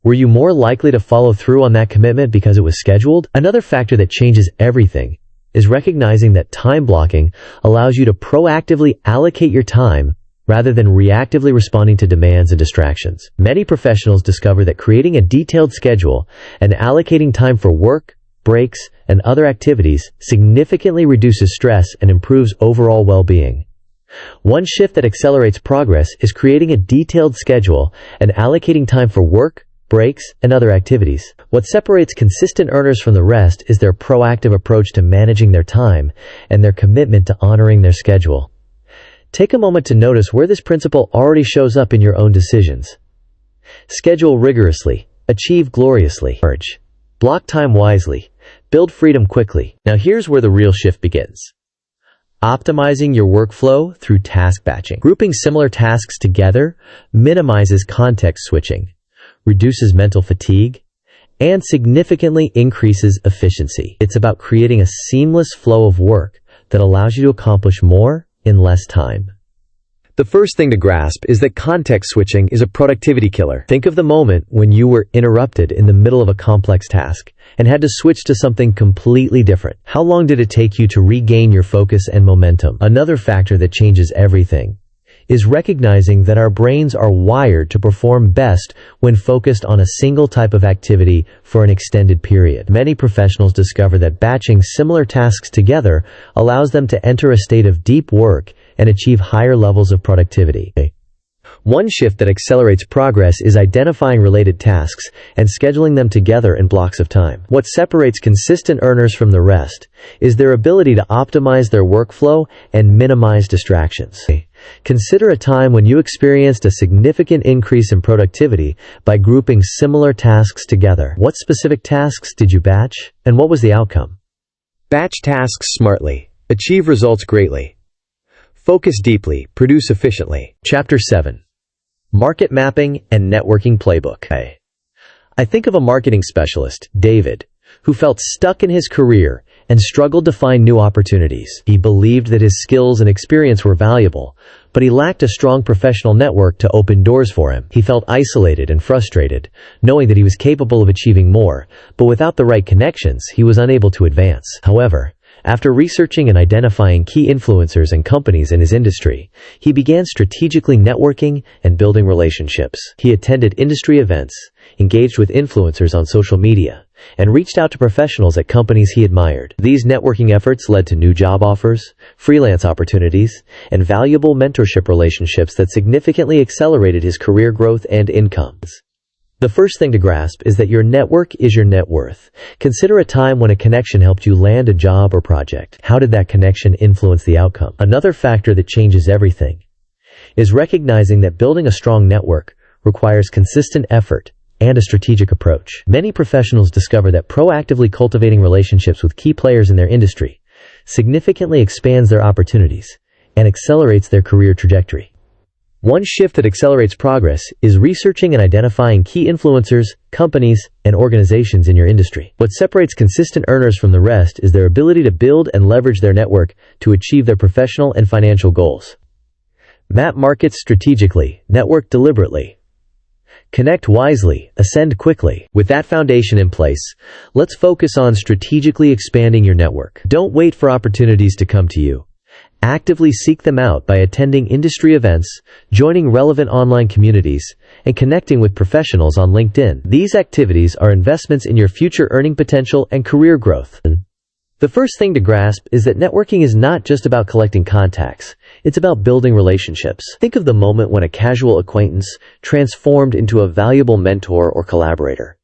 Were you more likely to follow through on that commitment because it was scheduled? Another factor that changes everything is recognizing that time blocking allows you to proactively allocate your time rather than reactively responding to demands and distractions. Many professionals discover that creating a detailed schedule and allocating time for work, breaks, and other activities significantly reduces stress and improves overall well-being. One shift that accelerates progress is creating a detailed schedule and allocating time for work, breaks, and other activities. What separates consistent earners from the rest is their proactive approach to managing their time and their commitment to honoring their schedule. Take a moment to notice where this principle already shows up in your own decisions. Schedule rigorously. Achieve gloriously. Merge. Block time wisely. Build freedom quickly. Now here's where the real shift begins. Optimizing your workflow through task batching. Grouping similar tasks together minimizes context switching, reduces mental fatigue, and significantly increases efficiency. It's about creating a seamless flow of work that allows you to accomplish more in less time. The first thing to grasp is that context switching is a productivity killer. Think of the moment when you were interrupted in the middle of a complex task and had to switch to something completely different. How long did it take you to regain your focus and momentum? Another factor that changes everything is recognizing that our brains are wired to perform best when focused on a single type of activity for an extended period. Many professionals discover that batching similar tasks together allows them to enter a state of deep work and achieve higher levels of productivity. One shift that accelerates progress is identifying related tasks and scheduling them together in blocks of time. What separates consistent earners from the rest is their ability to optimize their workflow and minimize distractions. Consider a time when you experienced a significant increase in productivity by grouping similar tasks together. What specific tasks did you batch, and what was the outcome? Batch tasks smartly. Achieve results greatly. Focus deeply. Produce efficiently. Chapter 7. Market Mapping and Networking Playbook. I think of a marketing specialist, David, who felt stuck in his career and struggled to find new opportunities. He believed that his skills and experience were valuable, but he lacked a strong professional network to open doors for him. He felt isolated and frustrated, knowing that he was capable of achieving more, but without the right connections, he was unable to advance. However, after researching and identifying key influencers and companies in his industry, he began strategically networking and building relationships. He attended industry events, engaged with influencers on social media, and reached out to professionals at companies he admired. These networking efforts led to new job offers, freelance opportunities, and valuable mentorship relationships that significantly accelerated his career growth and income. The first thing to grasp is that your network is your net worth. Consider a time when a connection helped you land a job or project. How did that connection influence the outcome? Another factor that changes everything is recognizing that building a strong network requires consistent effort and a strategic approach. Many professionals discover that proactively cultivating relationships with key players in their industry significantly expands their opportunities and accelerates their career trajectory. One shift that accelerates progress is researching and identifying key influencers, companies, and organizations in your industry. What separates consistent earners from the rest is their ability to build and leverage their network to achieve their professional and financial goals. Map markets strategically, network deliberately. Connect wisely, ascend quickly. With that foundation in place, let's focus on strategically expanding your network. Don't wait for opportunities to come to you. Actively seek them out by attending industry events, joining relevant online communities, and connecting with professionals on LinkedIn. These activities are investments in your future earning potential and career growth. The first thing to grasp is that networking is not just about collecting contacts. It's about building relationships. Think of the moment when a casual acquaintance transformed into a valuable mentor or collaborator.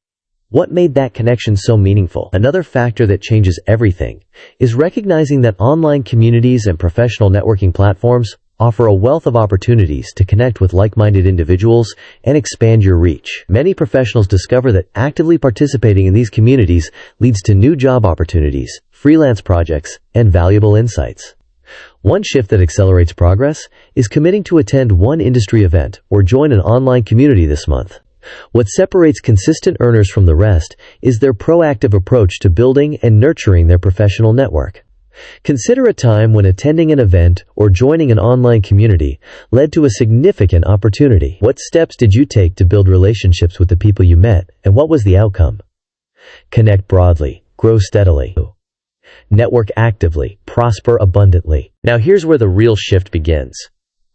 What made that connection so meaningful? Another factor that changes everything is recognizing that online communities and professional networking platforms offer a wealth of opportunities to connect with like-minded individuals and expand your reach. Many professionals discover that actively participating in these communities leads to new job opportunities, freelance projects, and valuable insights. One shift that accelerates progress is committing to attend one industry event or join an online community this month. What separates consistent earners from the rest is their proactive approach to building and nurturing their professional network. Consider a time when attending an event or joining an online community led to a significant opportunity. What steps did you take to build relationships with the people you met, and what was the outcome? Connect broadly, grow steadily. Network actively, prosper abundantly. Now here's where the real shift begins.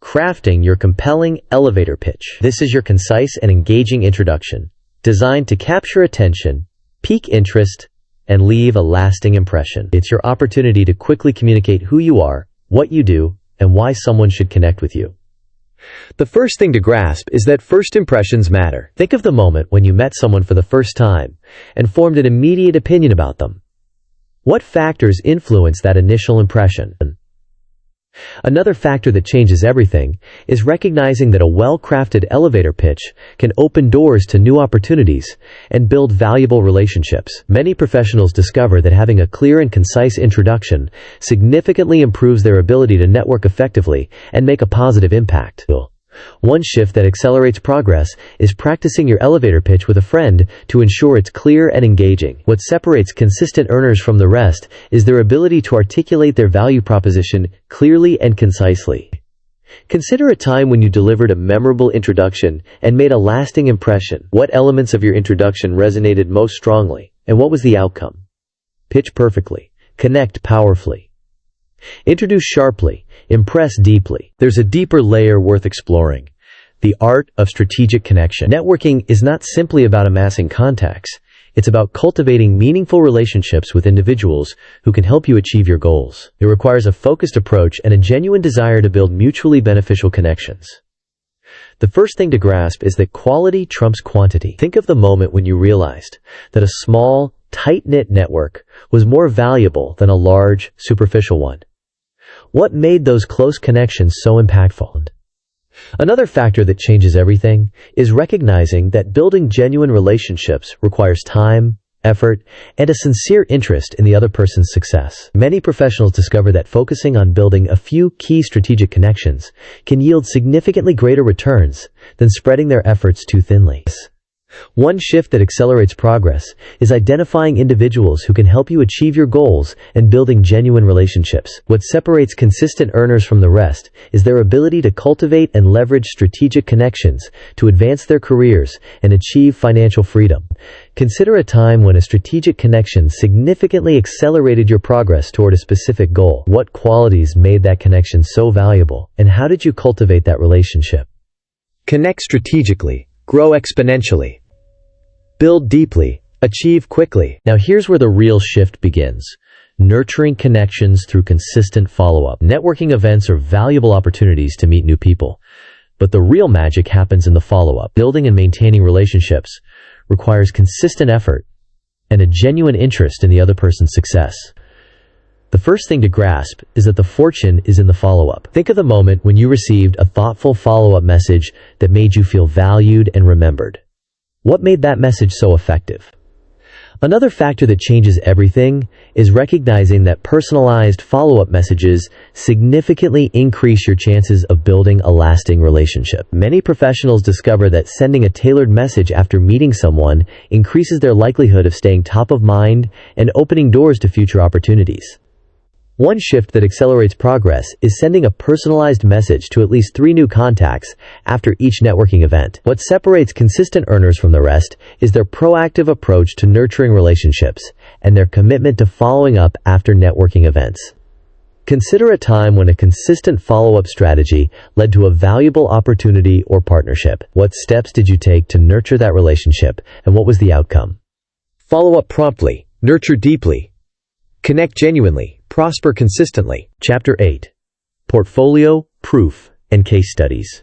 Crafting your compelling elevator pitch. This is your concise and engaging introduction, designed to capture attention, pique interest, and leave a lasting impression. It's your opportunity to quickly communicate who you are, what you do, and why someone should connect with you. The first thing to grasp is that first impressions matter. Think of the moment when you met someone for the first time and formed an immediate opinion about them. What factors influence that initial impression? Another factor that changes everything is recognizing that a well-crafted elevator pitch can open doors to new opportunities and build valuable relationships. Many professionals discover that having a clear and concise introduction significantly improves their ability to network effectively and make a positive impact. One shift that accelerates progress is practicing your elevator pitch with a friend to ensure it's clear and engaging. What separates consistent earners from the rest is their ability to articulate their value proposition clearly and concisely. Consider a time when you delivered a memorable introduction and made a lasting impression. What elements of your introduction resonated most strongly, and what was the outcome? Pitch perfectly. Connect powerfully. Introduce sharply. Impress deeply. There's a deeper layer worth exploring: the art of strategic connection. Networking is not simply about amassing contacts. It's about cultivating meaningful relationships with individuals who can help you achieve your goals. It requires a focused approach and a genuine desire to build mutually beneficial connections. The first thing to grasp is that quality trumps quantity. Think of the moment when you realized that a small, tight-knit network was more valuable than a large, superficial one. What made those close connections so impactful? Another factor that changes everything is recognizing that building genuine relationships requires time, effort, and a sincere interest in the other person's success. Many professionals discover that focusing on building a few key strategic connections can yield significantly greater returns than spreading their efforts too thinly. One shift that accelerates progress is identifying individuals who can help you achieve your goals and building genuine relationships. What separates consistent earners from the rest is their ability to cultivate and leverage strategic connections to advance their careers and achieve financial freedom. Consider a time when a strategic connection significantly accelerated your progress toward a specific goal. What qualities made that connection so valuable, and how did you cultivate that relationship? Connect strategically. Grow exponentially. Build deeply. Achieve quickly. Now here's where the real shift begins. Nurturing connections through consistent follow-up. Networking events are valuable opportunities to meet new people, but the real magic happens in the follow-up. Building and maintaining relationships requires consistent effort and a genuine interest in the other person's success. The first thing to grasp is that the fortune is in the follow-up. Think of the moment when you received a thoughtful follow-up message that made you feel valued and remembered. What made that message so effective? Another factor that changes everything is recognizing that personalized follow-up messages significantly increase your chances of building a lasting relationship. Many professionals discover that sending a tailored message after meeting someone increases their likelihood of staying top of mind and opening doors to future opportunities. One shift that accelerates progress is sending a personalized message to at least 3 new contacts after each networking event. What separates consistent earners from the rest is their proactive approach to nurturing relationships and their commitment to following up after networking events. Consider a time when a consistent follow-up strategy led to a valuable opportunity or partnership. What steps did you take to nurture that relationship, and what was the outcome? Follow up promptly. Nurture deeply. Connect genuinely. Prosper consistently. Chapter 8. Portfolio, Proof, and Case Studies.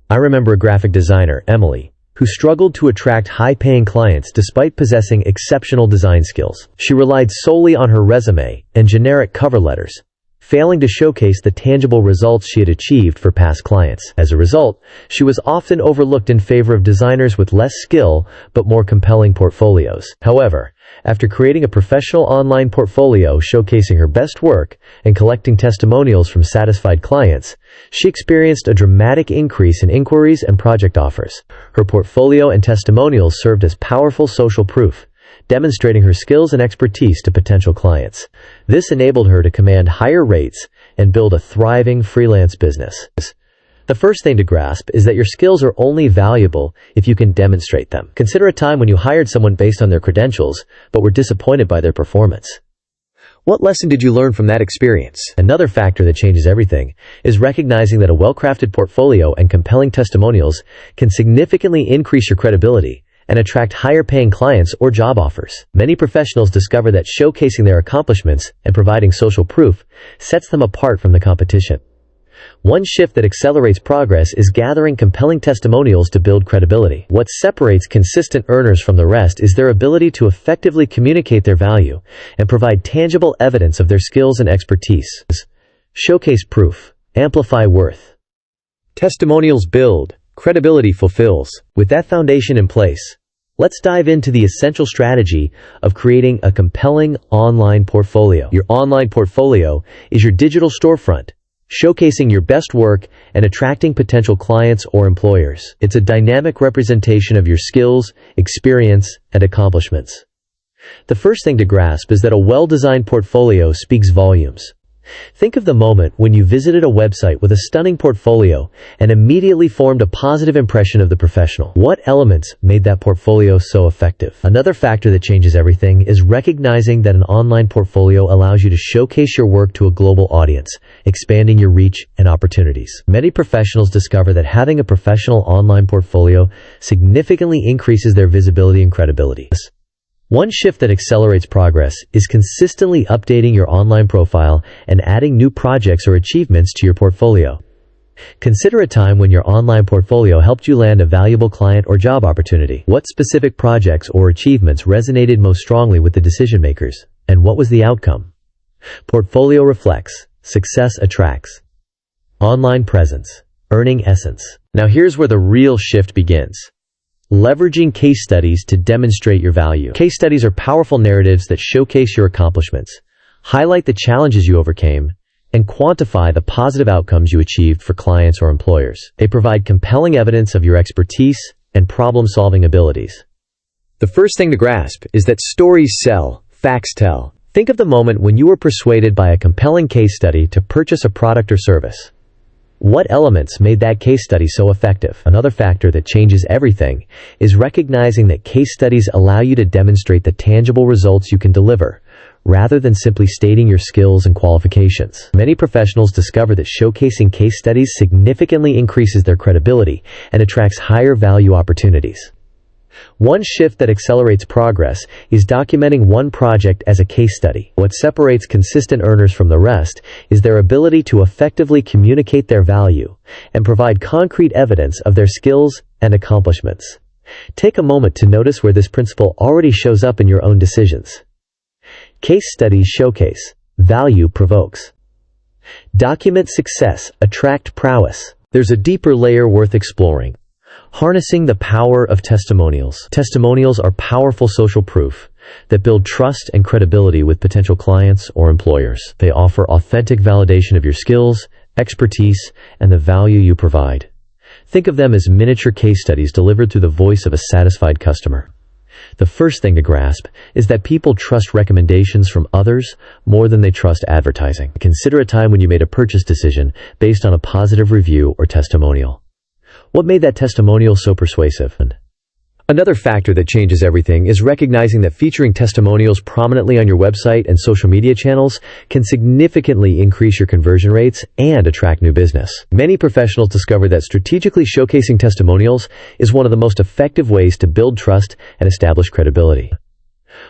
I remember a graphic designer, Emily, who struggled to attract high-paying clients despite possessing exceptional design skills. She relied solely on her resume and generic cover letters, failing to showcase the tangible results she had achieved for past clients. As a result, she was often overlooked in favor of designers with less skill but more compelling portfolios. However, after creating a professional online portfolio showcasing her best work and collecting testimonials from satisfied clients, she experienced a dramatic increase in inquiries and project offers. Her portfolio and testimonials served as powerful social proof, demonstrating her skills and expertise to potential clients. This enabled her to command higher rates and build a thriving freelance business. The first thing to grasp is that your skills are only valuable if you can demonstrate them. Consider a time when you hired someone based on their credentials, but were disappointed by their performance. What lesson did you learn from that experience? Another factor that changes everything is recognizing that a well-crafted portfolio and compelling testimonials can significantly increase your credibility and attract higher-paying clients or job offers. Many professionals discover that showcasing their accomplishments and providing social proof sets them apart from the competition. One shift that accelerates progress is gathering compelling testimonials to build credibility. What separates consistent earners from the rest is their ability to effectively communicate their value and provide tangible evidence of their skills and expertise. Showcase proof. Amplify worth. Testimonials build. Credibility fulfills. With that foundation in place, let's dive into the essential strategy of creating a compelling online portfolio. Your online portfolio is your digital storefront, showcasing your best work and attracting potential clients or employers. It's a dynamic representation of your skills, experience, and accomplishments. The first thing to grasp is that a well-designed portfolio speaks volumes. Think of the moment when you visited a website with a stunning portfolio and immediately formed a positive impression of the professional. What elements made that portfolio so effective? Another factor that changes everything is recognizing that an online portfolio allows you to showcase your work to a global audience, expanding your reach and opportunities. Many professionals discover that having a professional online portfolio significantly increases their visibility and credibility. One shift that accelerates progress is consistently updating your online profile and adding new projects or achievements to your portfolio. Consider a time when your online portfolio helped you land a valuable client or job opportunity. What specific projects or achievements resonated most strongly with the decision makers, and what was the outcome? Portfolio reflects. Success attracts. Online presence. Earning essence. Now here's where the real shift begins. Leveraging case studies to demonstrate your value. Case studies are powerful narratives that showcase your accomplishments, highlight the challenges you overcame, and quantify the positive outcomes you achieved for clients or employers. They provide compelling evidence of your expertise and problem-solving abilities. The first thing to grasp is that stories sell, facts tell. Think of the moment when you were persuaded by a compelling case study to purchase a product or service. What elements made that case study so effective? Another factor that changes everything is recognizing that case studies allow you to demonstrate the tangible results you can deliver, rather than simply stating your skills and qualifications. Many professionals discover that showcasing case studies significantly increases their credibility and attracts higher value opportunities. One shift that accelerates progress is documenting one project as a case study. What separates consistent earners from the rest is their ability to effectively communicate their value and provide concrete evidence of their skills and accomplishments. Take a moment to notice where this principle already shows up in your own decisions. Case studies showcase. Value provokes. Document success. Attract prowess. There's a deeper layer worth exploring. Harnessing the power of testimonials. Testimonials are powerful social proof that build trust and credibility with potential clients or employers. They offer authentic validation of your skills, expertise, and the value you provide. Think of them as miniature case studies delivered through the voice of a satisfied customer. The first thing to grasp is that people trust recommendations from others more than they trust advertising. Consider a time when you made a purchase decision based on a positive review or testimonial. What made that testimonial so persuasive? Another factor that changes everything is recognizing that featuring testimonials prominently on your website and social media channels can significantly increase your conversion rates and attract new business. Many professionals discover that strategically showcasing testimonials is one of the most effective ways to build trust and establish credibility.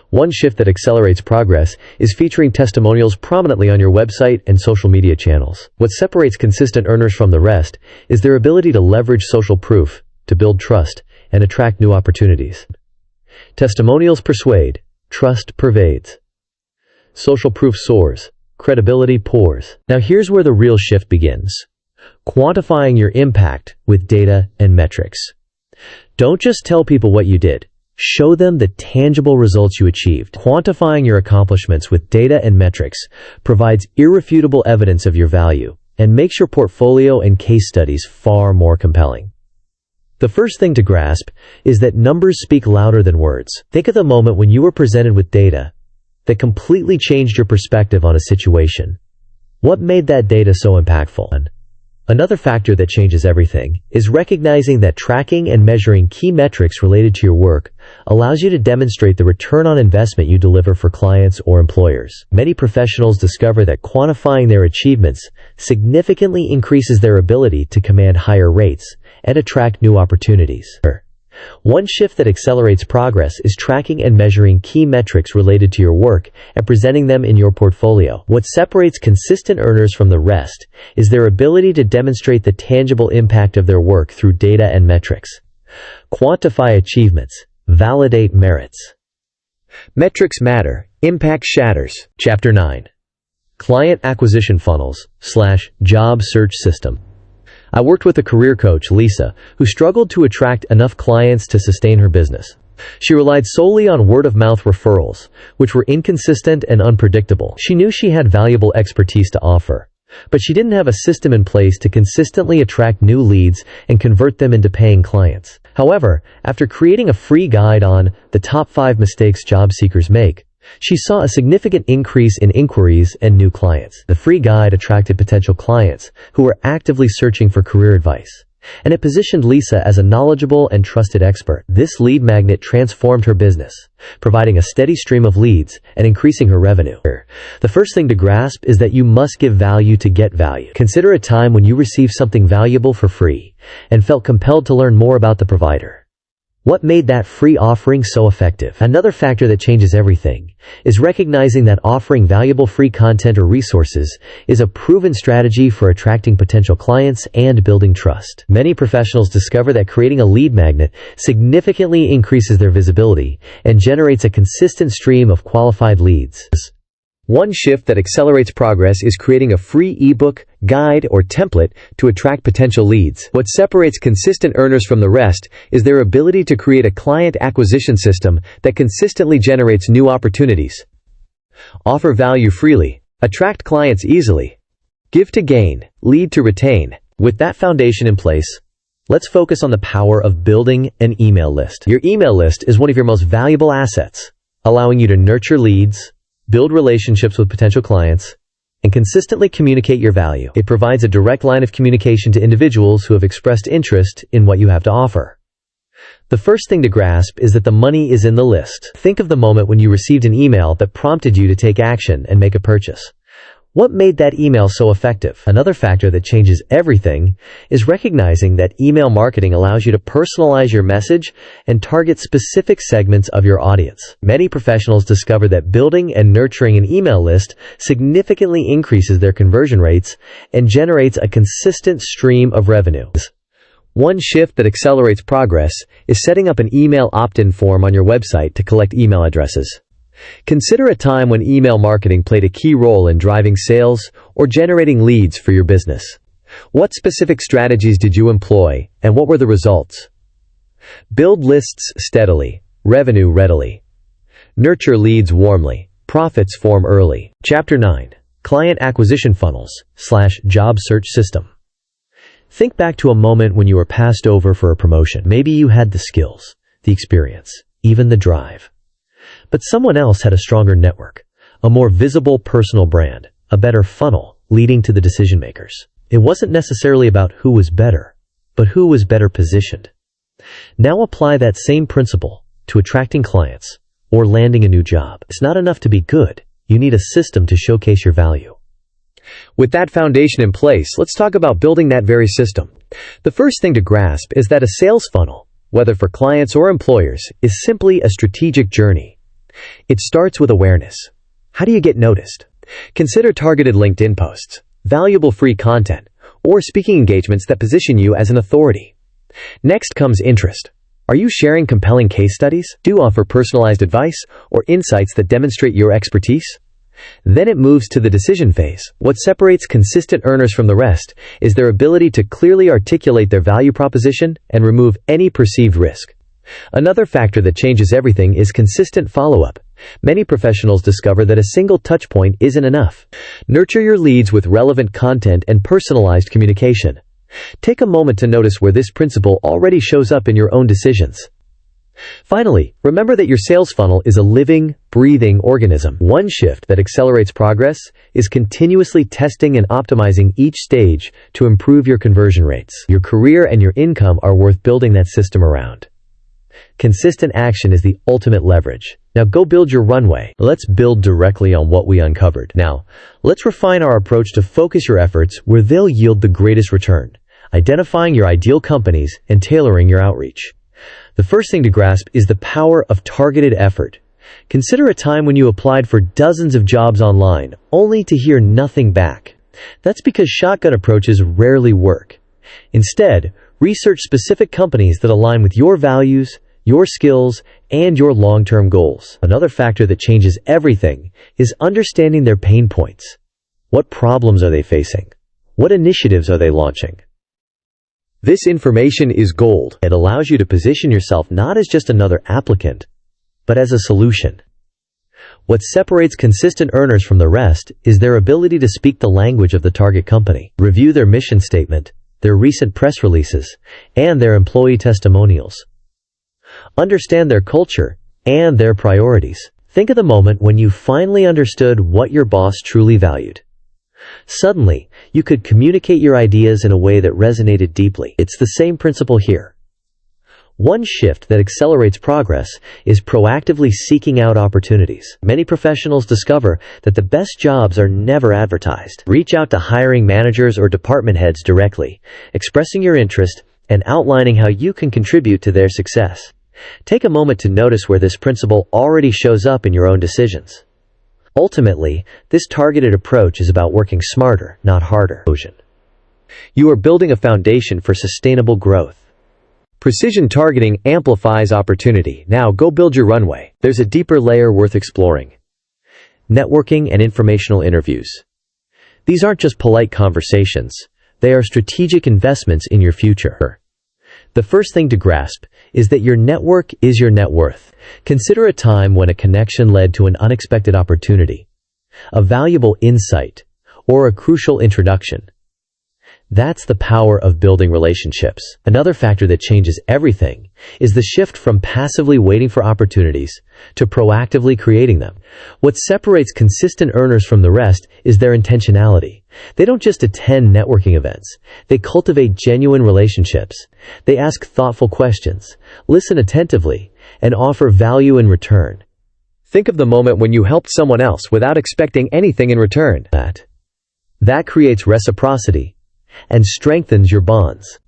One shift that accelerates progress is featuring testimonials prominently on your website and social media channels. What separates consistent earners from the rest is their ability to leverage social proof to build trust and attract new opportunities. Testimonials persuade, trust pervades. Social proof soars, credibility pours. Now here's where the real shift begins. Quantifying your impact with data and metrics. Don't just tell people what you did. Show them the tangible results you achieved. Quantifying your accomplishments with data and metrics provides irrefutable evidence of your value and makes your portfolio and case studies far more compelling. The first thing to grasp is that numbers speak louder than words. Think of the moment when you were presented with data that completely changed your perspective on a situation. What made that data so impactful? Another factor that changes everything is recognizing that tracking and measuring key metrics related to your work allows you to demonstrate the return on investment you deliver for clients or employers. Many professionals discover that quantifying their achievements significantly increases their ability to command higher rates and attract new opportunities. One shift that accelerates progress is tracking and measuring key metrics related to your work and presenting them in your portfolio. What separates consistent earners from the rest is their ability to demonstrate the tangible impact of their work through data and metrics. Quantify achievements. Validate merits. Metrics matter. Impact shatters. Chapter 9. Client acquisition funnels / job search system. I worked with a career coach, Lisa, who struggled to attract enough clients to sustain her business. She relied solely on word-of-mouth referrals, which were inconsistent and unpredictable. She knew she had valuable expertise to offer, but she didn't have a system in place to consistently attract new leads and convert them into paying clients. However, after creating a free guide on the top 5 mistakes job seekers make, she saw a significant increase in inquiries and new clients. The free guide attracted potential clients who were actively searching for career advice, and it positioned Lisa as a knowledgeable and trusted expert. This lead magnet transformed her business, providing a steady stream of leads and increasing her revenue. The first thing to grasp is that you must give value to get value. Consider a time when you received something valuable for free and felt compelled to learn more about the provider. What made that free offering so effective? Another factor that changes everything is recognizing that offering valuable free content or resources is a proven strategy for attracting potential clients and building trust. Many professionals discover that creating a lead magnet significantly increases their visibility and generates a consistent stream of qualified leads. One shift that accelerates progress is creating a free ebook, guide, or template to attract potential leads. What separates consistent earners from the rest is their ability to create a client acquisition system that consistently generates new opportunities. Offer value freely. Attract clients easily. Give to gain. Lead to retain. With that foundation in place, let's focus on the power of building an email list. Your email list is one of your most valuable assets, allowing you to nurture leads, build relationships with potential clients, and consistently communicate your value. It provides a direct line of communication to individuals who have expressed interest in what you have to offer. The first thing to grasp is that the money is in the list. Think of the moment when you received an email that prompted you to take action and make a purchase. What made that email so effective? Another factor that changes everything is recognizing that email marketing allows you to personalize your message and target specific segments of your audience. Many professionals discover that building and nurturing an email list significantly increases their conversion rates and generates a consistent stream of revenue. One shift that accelerates progress is setting up an email opt-in form on your website to collect email addresses. Consider a time when email marketing played a key role in driving sales or generating leads for your business. What specific strategies did you employ, and what were the results? Build lists steadily, revenue readily. Nurture leads warmly, profits form early. Chapter 9. Client acquisition funnels / job search system. Think back to a moment when you were passed over for a promotion. Maybe you had the skills, the experience, even the drive. But someone else had a stronger network, a more visible personal brand, a better funnel leading to the decision makers. It wasn't necessarily about who was better, but who was better positioned. Now apply that same principle to attracting clients or landing a new job. It's not enough to be good. You need a system to showcase your value. With that foundation in place, let's talk about building that very system. The first thing to grasp is that a sales funnel, whether for clients or employers, is simply a strategic journey. It starts with awareness. How do you get noticed? Consider targeted LinkedIn posts, valuable free content, or speaking engagements that position you as an authority. Next comes interest. Are you sharing compelling case studies? Do you offer personalized advice or insights that demonstrate your expertise? Then it moves to the decision phase. What separates consistent earners from the rest is their ability to clearly articulate their value proposition and remove any perceived risk. Another factor that changes everything is consistent follow-up. Many professionals discover that a single touchpoint isn't enough. Nurture your leads with relevant content and personalized communication. Take a moment to notice where this principle already shows up in your own decisions. Finally, remember that your sales funnel is a living, breathing organism. One shift that accelerates progress is continuously testing and optimizing each stage to improve your conversion rates. Your career and your income are worth building that system around. Consistent action is the ultimate leverage. Now go build your runway. Let's build directly on what we uncovered. Now, let's refine our approach to focus your efforts where they'll yield the greatest return, identifying your ideal companies and tailoring your outreach. The first thing to grasp is the power of targeted effort. Consider a time when you applied for dozens of jobs online, only to hear nothing back. That's because shotgun approaches rarely work. Instead, research specific companies that align with your values, your skills, and your long-term goals. Another factor that changes everything is understanding their pain points. What problems are they facing? What initiatives are they launching? This information is gold. It allows you to position yourself not as just another applicant, but as a solution. What separates consistent earners from the rest is their ability to speak the language of the target company, review their mission statement, their recent press releases, and their employee testimonials. Understand their culture and their priorities. Think of the moment when you finally understood what your boss truly valued. Suddenly, you could communicate your ideas in a way that resonated deeply. It's the same principle here. One shift that accelerates progress is proactively seeking out opportunities. Many professionals discover that the best jobs are never advertised. Reach out to hiring managers or department heads directly, expressing your interest and outlining how you can contribute to their success. Take a moment to notice where this principle already shows up in your own decisions. Ultimately, this targeted approach is about working smarter, not harder. You are building a foundation for sustainable growth. Precision targeting amplifies opportunity. Now go build your runway. There's a deeper layer worth exploring. Networking and informational interviews. These aren't just polite conversations. They are strategic investments in your future. The first thing to grasp is that your network is your net worth. Consider a time when a connection led to an unexpected opportunity, a valuable insight, or a crucial introduction. That's the power of building relationships. Another factor that changes everything is the shift from passively waiting for opportunities to proactively creating them. What separates consistent earners from the rest is their intentionality. They don't just attend networking events. They cultivate genuine relationships. They ask thoughtful questions, listen attentively, and offer value in return. Think of the moment when you helped someone else without expecting anything in return. That creates reciprocity and strengthens your bonds.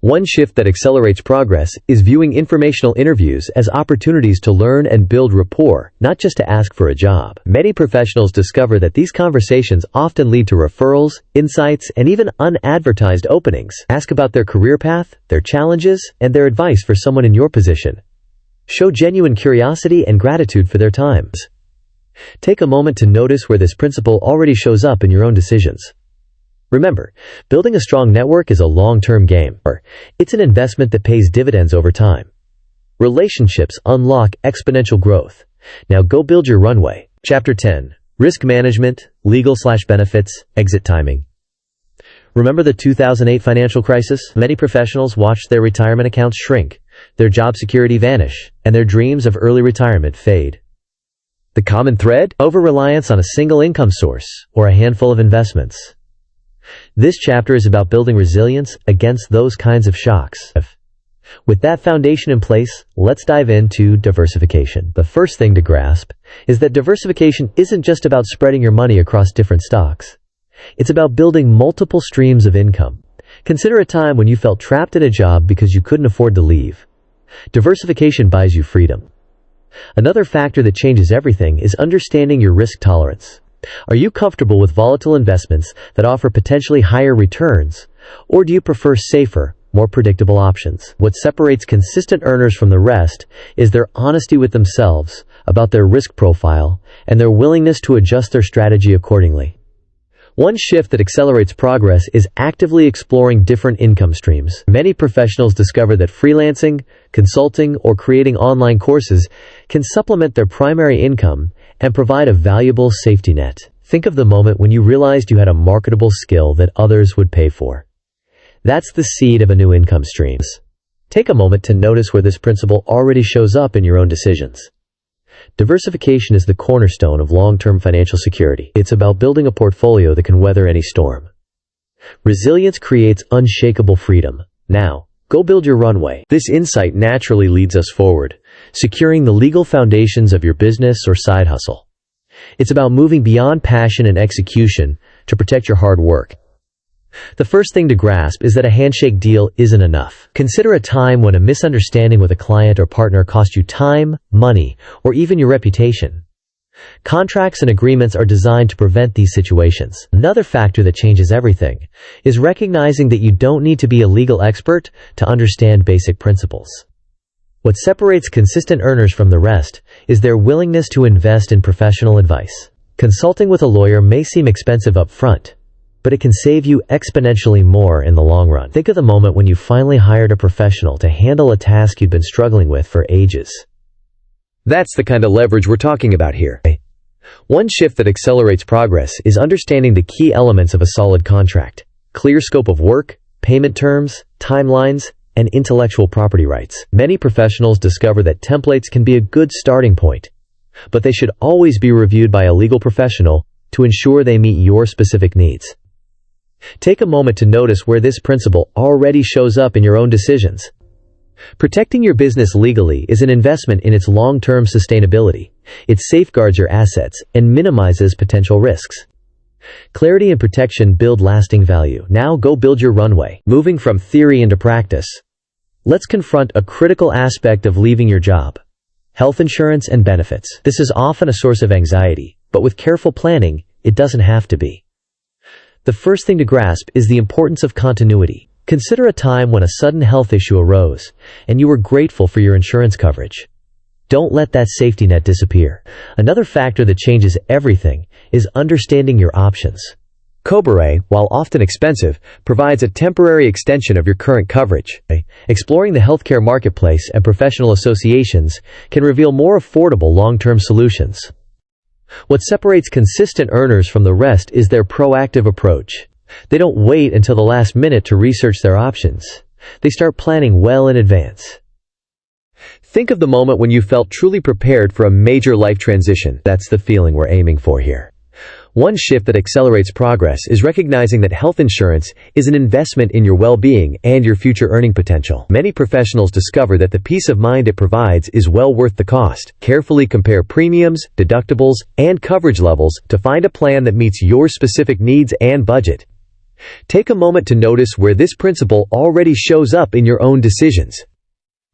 One shift that accelerates progress is viewing informational interviews as opportunities to learn and build rapport, not just to ask for a job. Many professionals discover that these conversations often lead to referrals, insights, and even unadvertised openings. Ask about their career path, their challenges, and their advice for someone in your position. Show genuine curiosity and gratitude for their time. Take a moment to notice where this principle already shows up in your own decisions. Remember, building a strong network is a long-term game. It's an investment that pays dividends over time. Relationships unlock exponential growth. Now go build your runway. Chapter 10. Risk Management, Legal/Benefits, Exit Timing. Remember the 2008 financial crisis? Many professionals watched their retirement accounts shrink, their job security vanish, and their dreams of early retirement fade. The common thread? Over-reliance on a single income source or a handful of investments. This chapter is about building resilience against those kinds of shocks. With that foundation in place, let's dive into diversification. The first thing to grasp is that diversification isn't just about spreading your money across different stocks. It's about building multiple streams of income. Consider a time when you felt trapped in a job because you couldn't afford to leave. Diversification buys you freedom. Another factor that changes everything is understanding your risk tolerance. Are you comfortable with volatile investments that offer potentially higher returns, or do you prefer safer, more predictable options? What separates consistent earners from the rest is their honesty with themselves about their risk profile and their willingness to adjust their strategy accordingly. One shift that accelerates progress is actively exploring different income streams. Many professionals discover that freelancing, consulting, or creating online courses can supplement their primary income and provide a valuable safety net. Think of the moment when you realized you had a marketable skill that others would pay for. That's the seed of a new income stream. Take a moment to notice where this principle already shows up in your own decisions. Diversification is the cornerstone of long-term financial security. It's about building a portfolio that can weather any storm. Resilience creates unshakable freedom. Now, go build your runway. This insight naturally leads us forward, securing the legal foundations of your business or side hustle. It's about moving beyond passion and execution to protect your hard work. The first thing to grasp is that a handshake deal isn't enough. Consider a time when a misunderstanding with a client or partner cost you time, money, or even your reputation. Contracts and agreements are designed to prevent these situations. Another factor that changes everything is recognizing that you don't need to be a legal expert to understand basic principles. What separates consistent earners from the rest is their willingness to invest in professional advice. Consulting with a lawyer may seem expensive up front, but it can save you exponentially more in the long run. Think of the moment when you finally hired a professional to handle a task you'd been struggling with for ages. That's the kind of leverage we're talking about here. One shift that accelerates progress is understanding the key elements of a solid contract: clear scope of work, payment terms, timelines, and intellectual property rights. Many professionals discover that templates can be a good starting point, but they should always be reviewed by a legal professional to ensure they meet your specific needs. Take a moment to notice where this principle already shows up in your own decisions. Protecting your business legally is an investment in its long-term sustainability. It safeguards your assets and minimizes potential risks. Clarity and protection build lasting value. Now go build your runway. Moving from theory into practice, let's confront a critical aspect of leaving your job: health insurance and benefits. This is often a source of anxiety, but with careful planning, it doesn't have to be. The first thing to grasp is the importance of continuity. Consider a time when a sudden health issue arose, and you were grateful for your insurance coverage. Don't let that safety net disappear. Another factor that changes everything is understanding your options. Coverage, while often expensive, provides a temporary extension of your current coverage. Exploring the healthcare marketplace and professional associations can reveal more affordable long-term solutions. What separates consistent earners from the rest is their proactive approach. They don't wait until the last minute to research their options. They start planning well in advance. Think of the moment when you felt truly prepared for a major life transition. That's the feeling we're aiming for here. One shift that accelerates progress is recognizing that health insurance is an investment in your well-being and your future earning potential. Many professionals discover that the peace of mind it provides is well worth the cost. Carefully compare premiums, deductibles, and coverage levels to find a plan that meets your specific needs and budget. Take a moment to notice where this principle already shows up in your own decisions.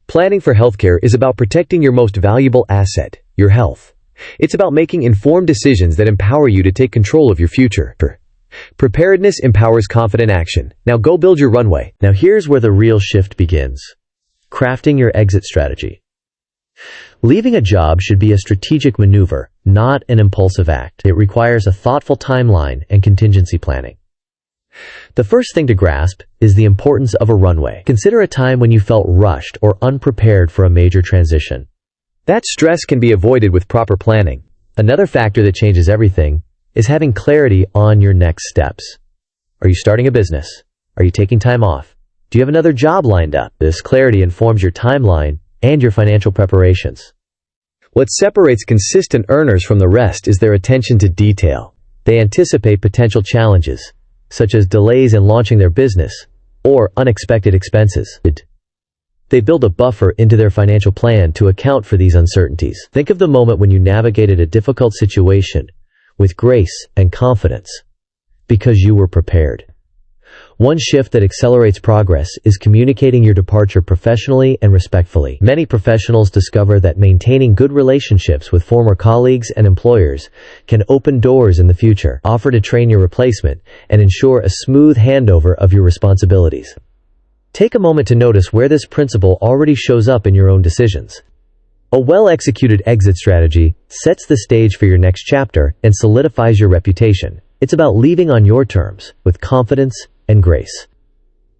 Planning for healthcare is about protecting your most valuable asset, your health. It's about making informed decisions that empower you to take control of your future. Preparedness empowers confident action. Now go build your runway. Now here's where the real shift begins: crafting your exit strategy. Leaving a job should be a strategic maneuver, not an impulsive act. It requires a thoughtful timeline and contingency planning. The first thing to grasp is the importance of a runway. Consider a time when you felt rushed or unprepared for a major transition. That stress can be avoided with proper planning. Another factor that changes everything is having clarity on your next steps. Are you starting a business? Are you taking time off? Do you have another job lined up? This clarity informs your timeline and your financial preparations. What separates consistent earners from the rest is their attention to detail. They anticipate potential challenges, such as delays in launching their business or unexpected expenses. They build a buffer into their financial plan to account for these uncertainties. Think of the moment when you navigated a difficult situation with grace and confidence because you were prepared. One shift that accelerates progress is communicating your departure professionally and respectfully. Many professionals discover that maintaining good relationships with former colleagues and employers can open doors in the future, offer to train your replacement, and ensure a smooth handover of your responsibilities. Take a moment to notice where this principle already shows up in your own decisions. A well-executed exit strategy sets the stage for your next chapter and solidifies your reputation. It's about leaving on your terms, with confidence and grace.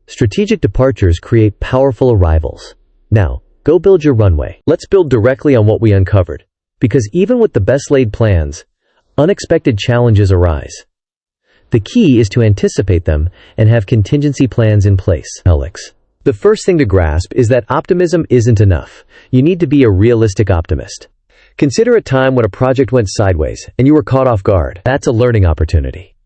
Strategic departures create powerful arrivals. Now, go build your runway. Let's build directly on what we uncovered, because even with the best laid plans, unexpected challenges arise. The key is to anticipate them and have contingency plans in place. Alex. The first thing to grasp is that optimism isn't enough. You need to be a realistic optimist. Consider a time when a project went sideways and you were caught off guard. That's a learning opportunity.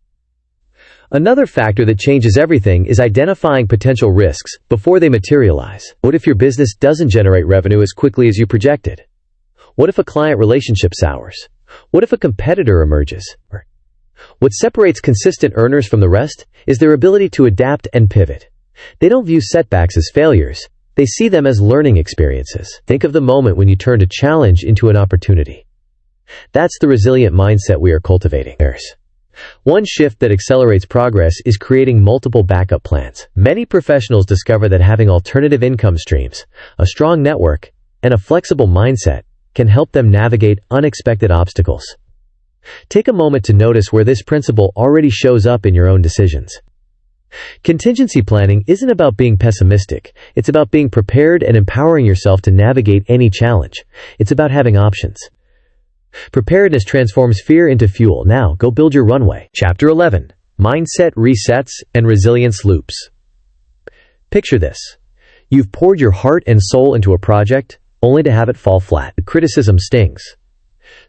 Another factor that changes everything is identifying potential risks before they materialize. What if your business doesn't generate revenue as quickly as you projected? What if a client relationship sours? What if a competitor emerges? What separates consistent earners from the rest is their ability to adapt and pivot. They don't view setbacks as failures. They see them as learning experiences. Think of the moment when you turned a challenge into an opportunity. That's the resilient mindset we are cultivating. One shift that accelerates progress is creating multiple backup plans. Many professionals discover that having alternative income streams, a strong network, and a flexible mindset can help them navigate unexpected obstacles. Take a moment to notice where this principle already shows up in your own decisions. Contingency planning isn't about being pessimistic. It's about being prepared and empowering yourself to navigate any challenge. It's about having options. Preparedness transforms fear into fuel. Now, go build your runway. Chapter 11. Mindset resets and resilience loops. Picture this. You've poured your heart and soul into a project, only to have it fall flat. Criticism stings.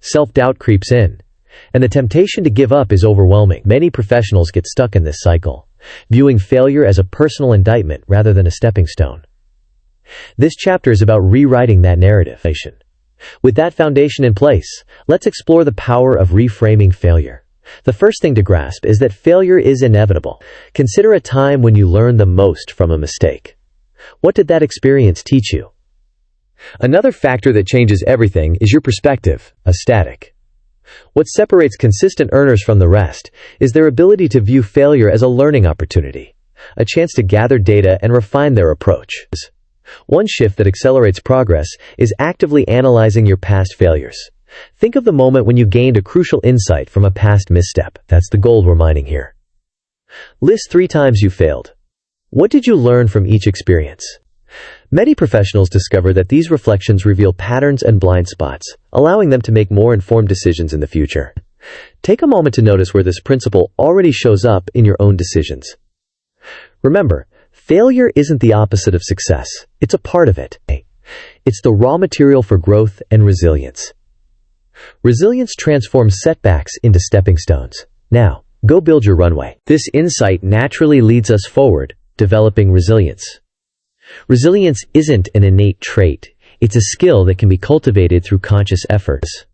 Self-doubt creeps in. And the temptation to give up is overwhelming. Many professionals get stuck in this cycle, viewing failure as a personal indictment rather than a stepping stone. This chapter is about rewriting that narrative. With that foundation in place, let's explore the power of reframing failure. The first thing to grasp is that failure is inevitable. Consider a time when you learned the most from a mistake. What did that experience teach you? Another factor that changes everything is your perspective, a static. What separates consistent earners from the rest is their ability to view failure as a learning opportunity, a chance to gather data and refine their approach. One shift that accelerates progress is actively analyzing your past failures. Think of the moment when you gained a crucial insight from a past misstep. That's the gold we're mining here. List 3 times you failed. What did you learn from each experience? Many professionals discover that these reflections reveal patterns and blind spots, allowing them to make more informed decisions in the future. Take a moment to notice where this principle already shows up in your own decisions. Remember, failure isn't the opposite of success. It's a part of it. It's the raw material for growth and resilience. Resilience transforms setbacks into stepping stones. Now, go build your runway. This insight naturally leads us forward, developing resilience. Resilience isn't an innate trait. It's a skill that can be cultivated through conscious efforts.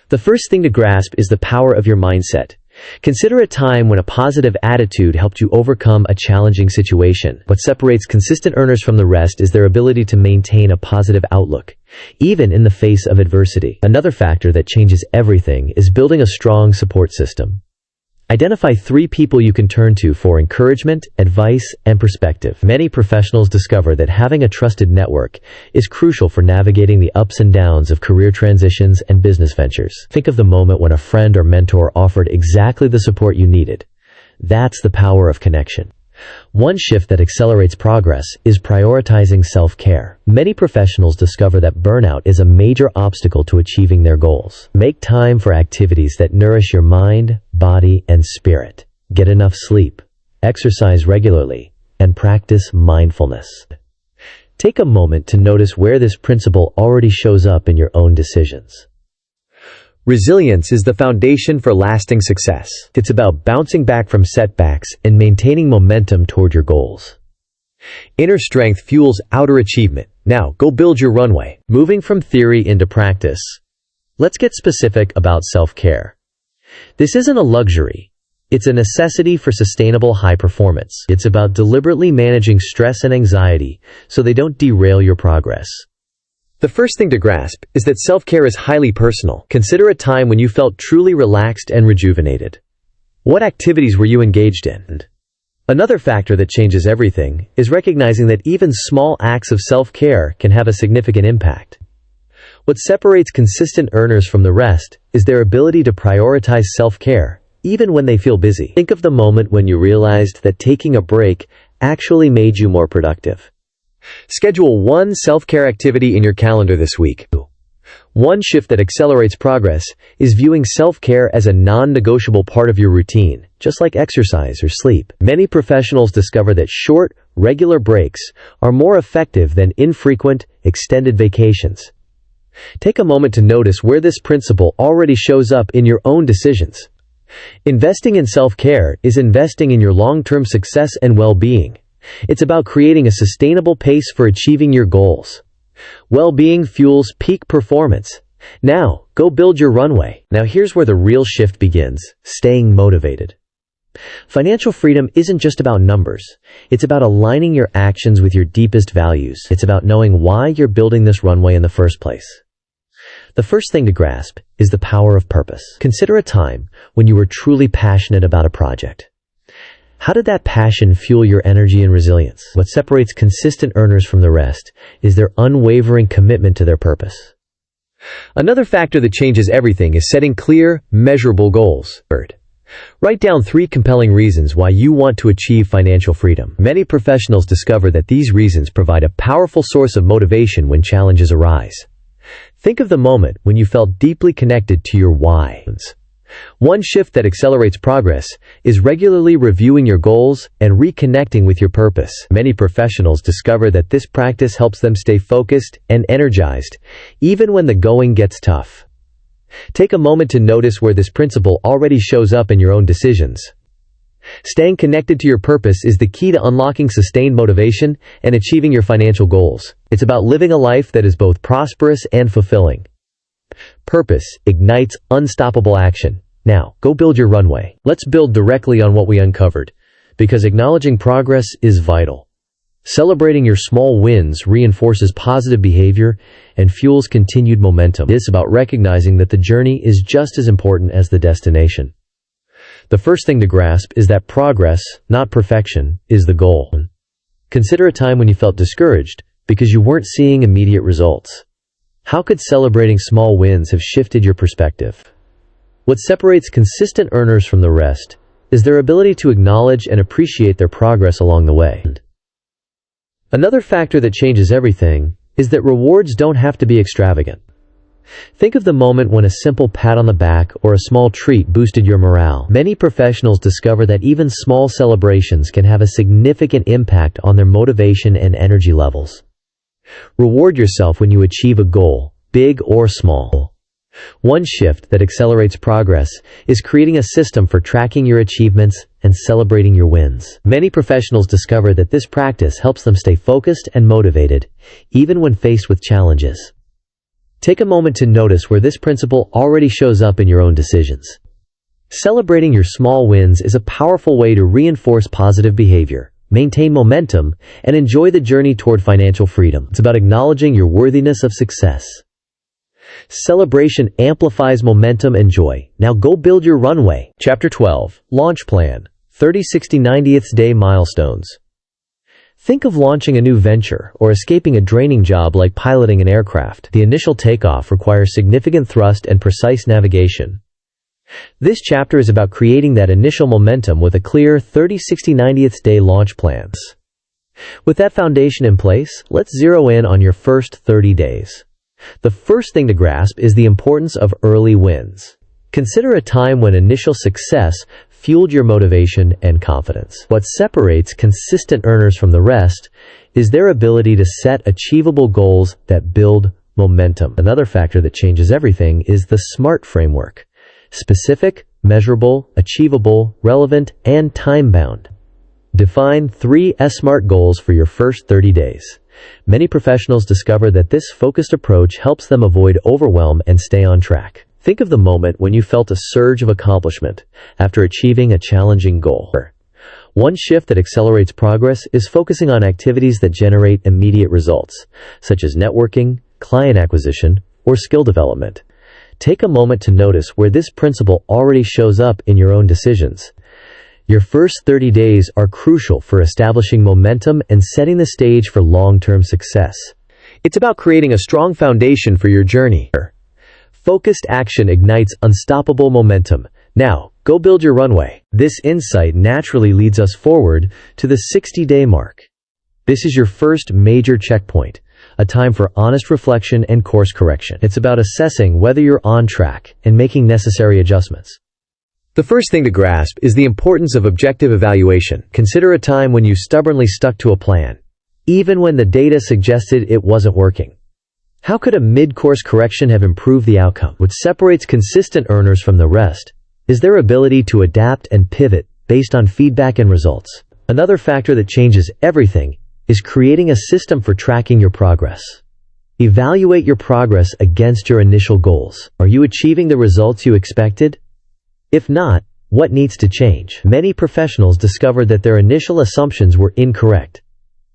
The first thing to grasp is the power of your mindset. Consider a time when a positive attitude helped you overcome a challenging situation. What separates consistent earners from the rest is their ability to maintain a positive outlook, even in the face of adversity. Another factor that changes everything is building a strong support system. Identify 3 people you can turn to for encouragement, advice, and perspective. Many professionals discover that having a trusted network is crucial for navigating the ups and downs of career transitions and business ventures. Think of the moment when a friend or mentor offered exactly the support you needed. That's the power of connection. One shift that accelerates progress is prioritizing self-care. Many professionals discover that burnout is a major obstacle to achieving their goals. Make time for activities that nourish your mind, body, and spirit. Get enough sleep, exercise regularly, and practice mindfulness. Take a moment to notice where this principle already shows up in your own decisions. Resilience is the foundation for lasting success. It's about bouncing back from setbacks and maintaining momentum toward your goals. Inner strength fuels outer achievement. Now, go build your runway. Moving from theory into practice, let's get specific about self-care. This isn't a luxury. It's a necessity for sustainable high performance. It's about deliberately managing stress and anxiety so they don't derail your progress. The first thing to grasp is that self-care is highly personal. Consider a time when you felt truly relaxed and rejuvenated. What activities were you engaged in? Another factor that changes everything is recognizing that even small acts of self-care can have a significant impact. What separates consistent earners from the rest is their ability to prioritize self-care, even when they feel busy. Think of the moment when you realized that taking a break actually made you more productive. Schedule one self-care activity in your calendar this week. One shift that accelerates progress is viewing self-care as a non-negotiable part of your routine, just like exercise or sleep. Many professionals discover that short, regular breaks are more effective than infrequent, extended vacations. Take a moment to notice where this principle already shows up in your own decisions. Investing in self-care is investing in your long-term success and well-being. It's about creating a sustainable pace for achieving your goals. Well-being fuels peak performance. Now, go build your runway. Now here's where the real shift begins, staying motivated. Financial freedom isn't just about numbers. It's about aligning your actions with your deepest values. It's about knowing why you're building this runway in the first place. The first thing to grasp is the power of purpose. Consider a time when you were truly passionate about a project. How did that passion fuel your energy and resilience? What separates consistent earners from the rest is their unwavering commitment to their purpose. Another factor that changes everything is setting clear, measurable goals. Write down 3 compelling reasons why you want to achieve financial freedom. Many professionals discover that these reasons provide a powerful source of motivation when challenges arise. Think of the moment when you felt deeply connected to your why. One shift that accelerates progress is regularly reviewing your goals and reconnecting with your purpose. Many professionals discover that this practice helps them stay focused and energized, even when the going gets tough. Take a moment to notice where this principle already shows up in your own decisions. Staying connected to your purpose is the key to unlocking sustained motivation and achieving your financial goals. It's about living a life that is both prosperous and fulfilling. Purpose ignites unstoppable action. Now, go build your runway. Let's build directly on what we uncovered, because acknowledging progress is vital. Celebrating your small wins reinforces positive behavior and fuels continued momentum. It's about recognizing that the journey is just as important as the destination. The first thing to grasp is that progress, not perfection, is the goal. Consider a time when you felt discouraged because you weren't seeing immediate results. How could celebrating small wins have shifted your perspective? What separates consistent earners from the rest is their ability to acknowledge and appreciate their progress along the way. Another factor that changes everything is that rewards don't have to be extravagant. Think of the moment when a simple pat on the back or a small treat boosted your morale. Many professionals discover that even small celebrations can have a significant impact on their motivation and energy levels. Reward yourself when you achieve a goal, big or small. One shift that accelerates progress is creating a system for tracking your achievements and celebrating your wins. Many professionals discover that this practice helps them stay focused and motivated, even when faced with challenges. Take a moment to notice where this principle already shows up in your own decisions. Celebrating your small wins is a powerful way to reinforce positive behavior, maintain momentum, and enjoy the journey toward financial freedom. It's about acknowledging your worthiness of success. Celebration amplifies momentum and joy. Now go build your runway. Chapter 12. Launch Plan. 30, 60, 90th Day Milestones. Think of launching a new venture or escaping a draining job like piloting an aircraft. The initial takeoff requires significant thrust and precise navigation. This chapter is about creating that initial momentum with a clear 30, 60, 90th day launch plans. With that foundation in place, let's zero in on your first 30 days. The first thing to grasp is the importance of early wins. Consider a time when initial success fueled your motivation and confidence. What separates consistent earners from the rest is their ability to set achievable goals that build momentum. Another factor that changes everything is the SMART framework: specific, measurable, achievable, relevant, and time-bound. Define 3 SMART goals for your first 30 days. Many professionals discover that this focused approach helps them avoid overwhelm and stay on track. Think of the moment when you felt a surge of accomplishment after achieving a challenging goal. One shift that accelerates progress is focusing on activities that generate immediate results, such as networking, client acquisition, or skill development. Take a moment to notice where this principle already shows up in your own decisions. Your first 30 days are crucial for establishing momentum and setting the stage for long-term success. It's about creating a strong foundation for your journey. Focused action ignites unstoppable momentum. Now, go build your runway. This insight naturally leads us forward to the 60-day mark. This is your first major checkpoint, a time for honest reflection and course correction. It's about assessing whether you're on track and making necessary adjustments. The first thing to grasp is the importance of objective evaluation. Consider a time when you stubbornly stuck to a plan, even when the data suggested it wasn't working. How could a mid-course correction have improved the outcome? What separates consistent earners from the rest is their ability to adapt and pivot based on feedback and results. Another factor that changes everything is creating a system for tracking your progress. Evaluate your progress against your initial goals. Are you achieving the results you expected? If not, what needs to change? Many professionals discover that their initial assumptions were incorrect,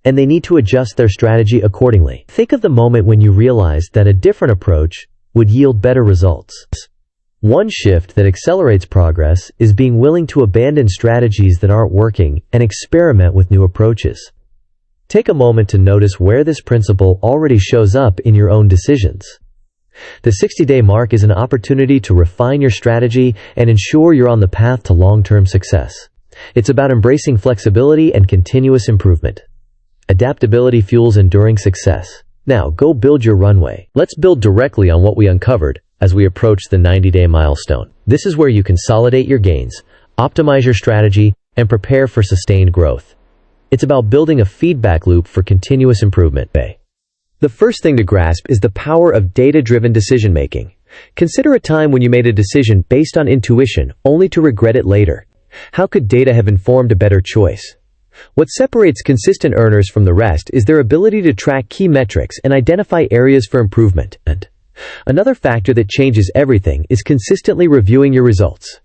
and they need to adjust their strategy accordingly. Think of the moment when you realized that a different approach would yield better results. One shift that accelerates progress is being willing to abandon strategies that aren't working and experiment with new approaches. Take a moment to notice where this principle already shows up in your own decisions. The 60-day mark is an opportunity to refine your strategy and ensure you're on the path to long-term success. It's about embracing flexibility and continuous improvement. Adaptability fuels enduring success. Now, go build your runway. Let's build directly on what we uncovered as we approach the 90-day milestone. This is where you consolidate your gains, optimize your strategy, and prepare for sustained growth. It's about building a feedback loop for continuous improvement. The first thing to grasp is the power of data-driven decision-making. Consider a time when you made a decision based on intuition, only to regret it later. How could data have informed a better choice? What separates consistent earners from the rest is their ability to track key metrics and identify areas for improvement. And another factor that changes everything is consistently reviewing your results.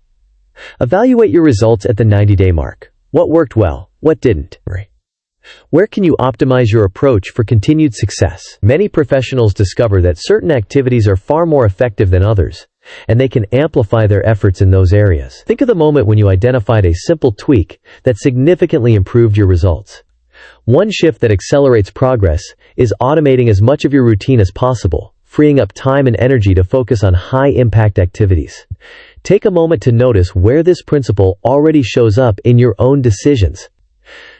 Evaluate your results at the 90-day mark. What worked well? What didn't? Where can you optimize your approach for continued success? Many professionals discover that certain activities are far more effective than others, and they can amplify their efforts in those areas. Think of the moment when you identified a simple tweak that significantly improved your results. One shift that accelerates progress is automating as much of your routine as possible, freeing up time and energy to focus on high-impact activities. Take a moment to notice where this principle already shows up in your own decisions.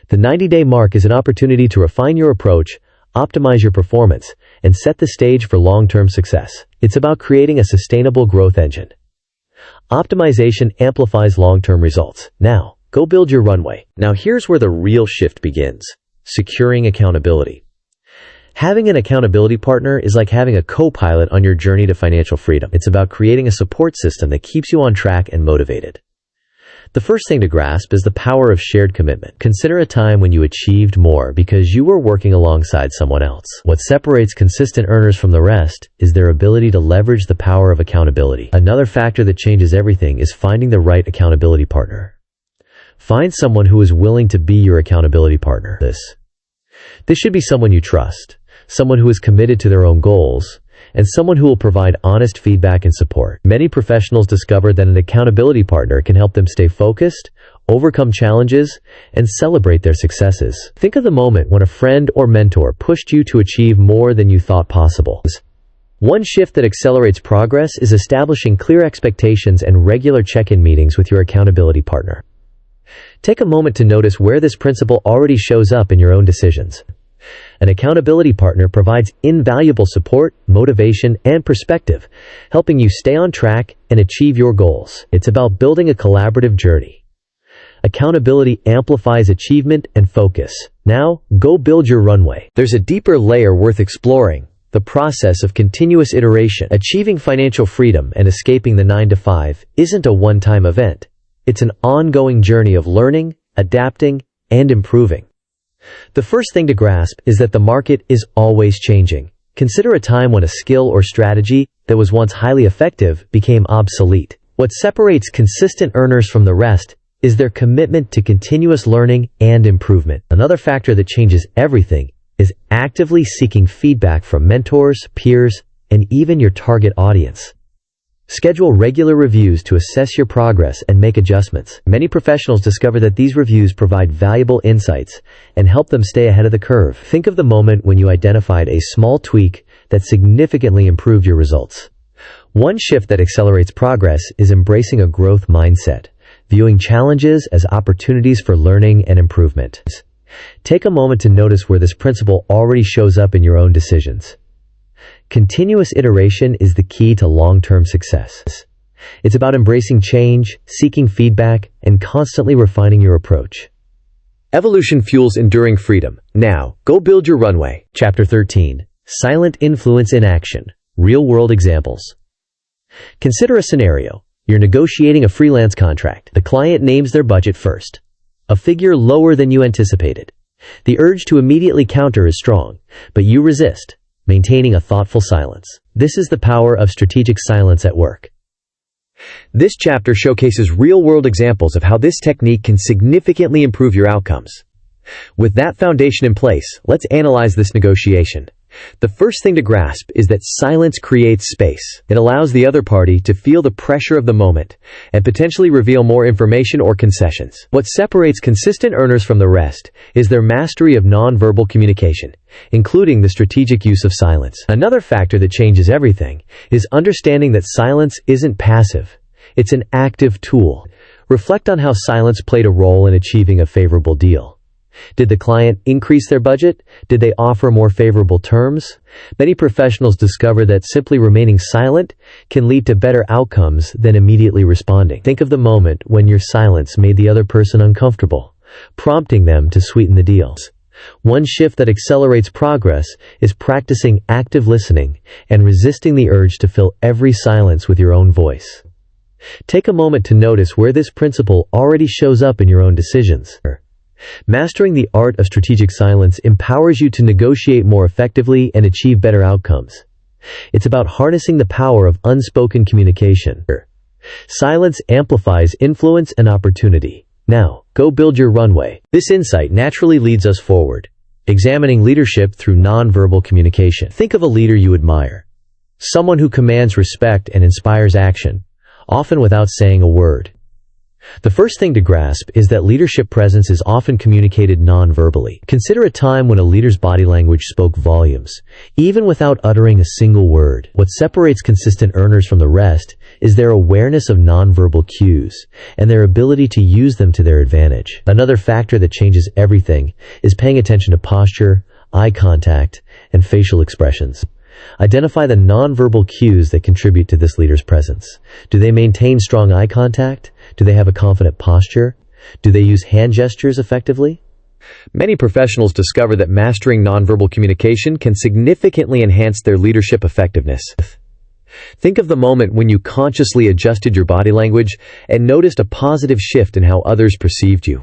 The 90-day mark is an opportunity to refine your approach, optimize your performance, and set the stage for long-term success. It's about creating a sustainable growth engine. Optimization amplifies long-term results. Now, go build your runway. Now here's where the real shift begins. Securing accountability. Having an accountability partner is like having a co-pilot on your journey to financial freedom. It's about creating a support system that keeps you on track and motivated. The first thing to grasp is the power of shared commitment. Consider a time when you achieved more because you were working alongside someone else. What separates consistent earners from the rest is their ability to leverage the power of accountability. Another factor that changes everything is finding the right accountability partner. Find someone who is willing to be your accountability partner. This should be someone you trust, someone who is committed to their own goals, and someone who will provide honest feedback and support. Many professionals discover that an accountability partner can help them stay focused, overcome challenges, and celebrate their successes. Think of the moment when a friend or mentor pushed you to achieve more than you thought possible. One shift that accelerates progress is establishing clear expectations and regular check-in meetings with your accountability partner. Take a moment to notice where this principle already shows up in your own decisions. An accountability partner provides invaluable support, motivation, and perspective, helping you stay on track and achieve your goals. It's about building a collaborative journey. Accountability amplifies achievement and focus. Now, go build your runway. There's a deeper layer worth exploring: the process of continuous iteration. Achieving financial freedom and escaping the 9-to-5 isn't a one-time event. It's an ongoing journey of learning, adapting, and improving. The first thing to grasp is that the market is always changing. Consider a time when a skill or strategy that was once highly effective became obsolete. What separates consistent earners from the rest is their commitment to continuous learning and improvement. Another factor that changes everything is actively seeking feedback from mentors, peers, and even your target audience. Schedule regular reviews to assess your progress and make adjustments. Many professionals discover that these reviews provide valuable insights and help them stay ahead of the curve. Think of the moment when you identified a small tweak that significantly improved your results. One shift that accelerates progress is embracing a growth mindset, viewing challenges as opportunities for learning and improvement. Take a moment to notice where this principle already shows up in your own decisions. Continuous iteration is the key to long-term success. It's about embracing change, seeking feedback, and constantly refining your approach. Evolution fuels enduring freedom. Now, go build your runway. Chapter 13. Silent Influence in Action. Real-world examples. Consider a scenario. You're negotiating a freelance contract. The client names their budget first, a figure lower than you anticipated. The urge to immediately counter is strong, but you resist, maintaining a thoughtful silence. This is the power of strategic silence at work. This chapter showcases real-world examples of how this technique can significantly improve your outcomes. With that foundation in place, let's analyze this negotiation. The first thing to grasp is that silence creates space. It allows the other party to feel the pressure of the moment and potentially reveal more information or concessions. What separates consistent earners from the rest is their mastery of nonverbal communication, including the strategic use of silence. Another factor that changes everything is understanding that silence isn't passive. It's an active tool. Reflect on how silence played a role in achieving a favorable deal. Did the client increase their budget? Did they offer more favorable terms? Many professionals discover that simply remaining silent can lead to better outcomes than immediately responding. Think of the moment when your silence made the other person uncomfortable, prompting them to sweeten the deals. One shift that accelerates progress is practicing active listening and resisting the urge to fill every silence with your own voice. Take a moment to notice where this principle already shows up in your own decisions. Mastering the art of strategic silence empowers you to negotiate more effectively and achieve better outcomes. It's about harnessing the power of unspoken communication. Silence amplifies influence and opportunity. Now, go build your runway. This insight naturally leads us forward, examining leadership through nonverbal communication. Think of a leader you admire, someone who commands respect and inspires action, often without saying a word. The first thing to grasp is that leadership presence is often communicated non-verbally. Consider a time when a leader's body language spoke volumes, even without uttering a single word. What separates consistent earners from the rest is their awareness of non-verbal cues and their ability to use them to their advantage. Another factor that changes everything is paying attention to posture, eye contact, and facial expressions. Identify the nonverbal cues that contribute to this leader's presence. Do they maintain strong eye contact? Do they have a confident posture? Do they use hand gestures effectively? Many professionals discover that mastering nonverbal communication can significantly enhance their leadership effectiveness. Think of the moment when you consciously adjusted your body language and noticed a positive shift in how others perceived you.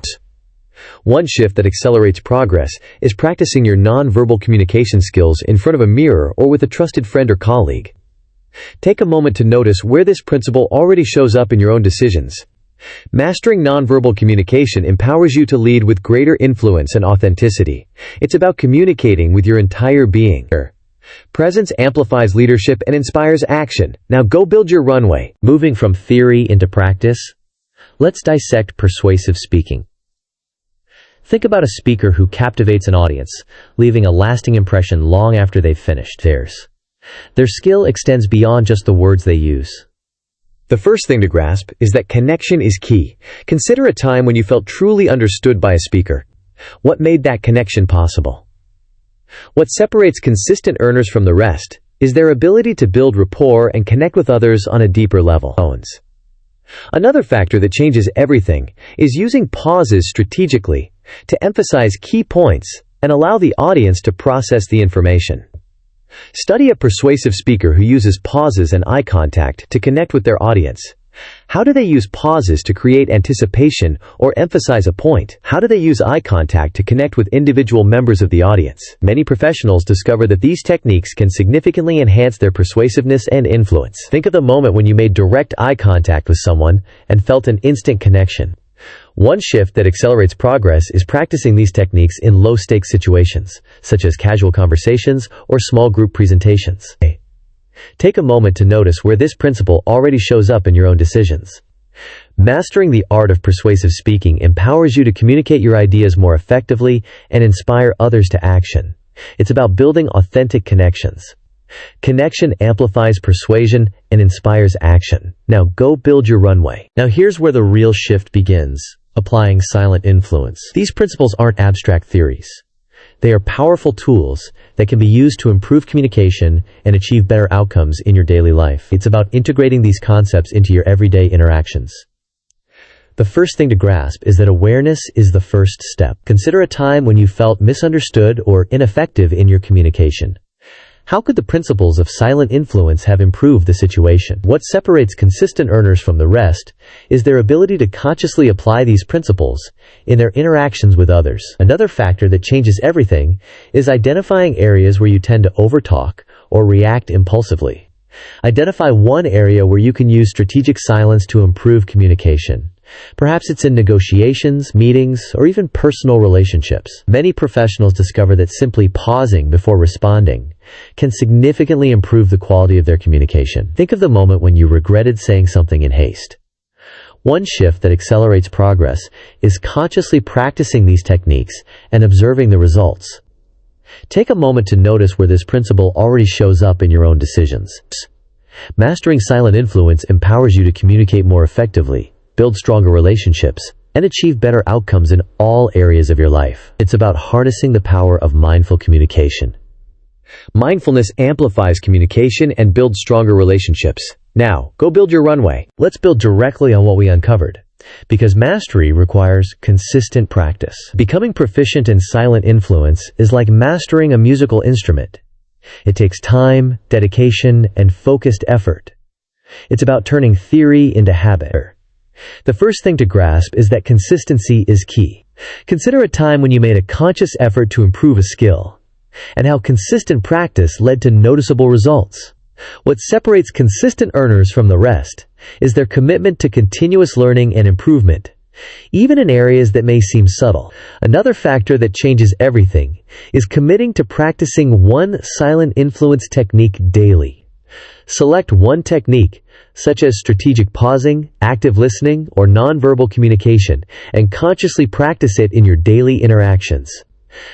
One shift that accelerates progress is practicing your nonverbal communication skills in front of a mirror or with a trusted friend or colleague. Take a moment to notice where this principle already shows up in your own decisions. Mastering nonverbal communication empowers you to lead with greater influence and authenticity. It's about communicating with your entire being. Presence amplifies leadership and inspires action. Now go build your runway. Moving from theory into practice, let's dissect persuasive speaking. Think about a speaker who captivates an audience, leaving a lasting impression long after they've finished theirs. Their skill extends beyond just the words they use. The first thing to grasp is that connection is key. Consider a time when you felt truly understood by a speaker. What made that connection possible? What separates consistent earners from the rest is their ability to build rapport and connect with others on a deeper level. Another factor that changes everything is using pauses strategically to emphasize key points and allow the audience to process the information. Study a persuasive speaker who uses pauses and eye contact to connect with their audience. How do they use pauses to create anticipation or emphasize a point? How do they use eye contact to connect with individual members of the audience? Many professionals discover that these techniques can significantly enhance their persuasiveness and influence. Think of the moment when you made direct eye contact with someone and felt an instant connection. One shift that accelerates progress is practicing these techniques in low-stakes situations, such as casual conversations or small group presentations. Take a moment to notice where this principle already shows up in your own decisions. Mastering the art of persuasive speaking empowers you to communicate your ideas more effectively and inspire others to action. It's about building authentic connections. Connection amplifies persuasion and inspires action. Now go build your runway. Now here's where the real shift begins: applying silent influence. These principles aren't abstract theories. They are powerful tools that can be used to improve communication and achieve better outcomes in your daily life. It's about integrating these concepts into your everyday interactions. The first thing to grasp is that awareness is the first step. Consider a time when you felt misunderstood or ineffective in your communication. How could the principles of silent influence have improved the situation? What separates consistent earners from the rest is their ability to consciously apply these principles in their interactions with others. Another factor that changes everything is identifying areas where you tend to overtalk or react impulsively. Identify one area where you can use strategic silence to improve communication. Perhaps it's in negotiations, meetings, or even personal relationships. Many professionals discover that simply pausing before responding can significantly improve the quality of their communication. Think of the moment when you regretted saying something in haste. One shift that accelerates progress is consciously practicing these techniques and observing the results. Take a moment to notice where this principle already shows up in your own decisions. Mastering silent influence empowers you to communicate more effectively, build stronger relationships, and achieve better outcomes in all areas of your life. It's about harnessing the power of mindful communication. Mindfulness amplifies communication and builds stronger relationships. Now, go build your runway. Let's build directly on what we uncovered. Because mastery requires consistent practice. Becoming proficient in silent influence is like mastering a musical instrument. It takes time, dedication, and focused effort. It's about turning theory into habit. The first thing to grasp is that consistency is key. Consider a time when you made a conscious effort to improve a skill, and how consistent practice led to noticeable results. What separates consistent earners from the rest is their commitment to continuous learning and improvement, even in areas that may seem subtle. Another factor that changes everything is committing to practicing one silent influence technique daily. Select one technique, such as strategic pausing, active listening, or nonverbal communication, and consciously practice it in your daily interactions.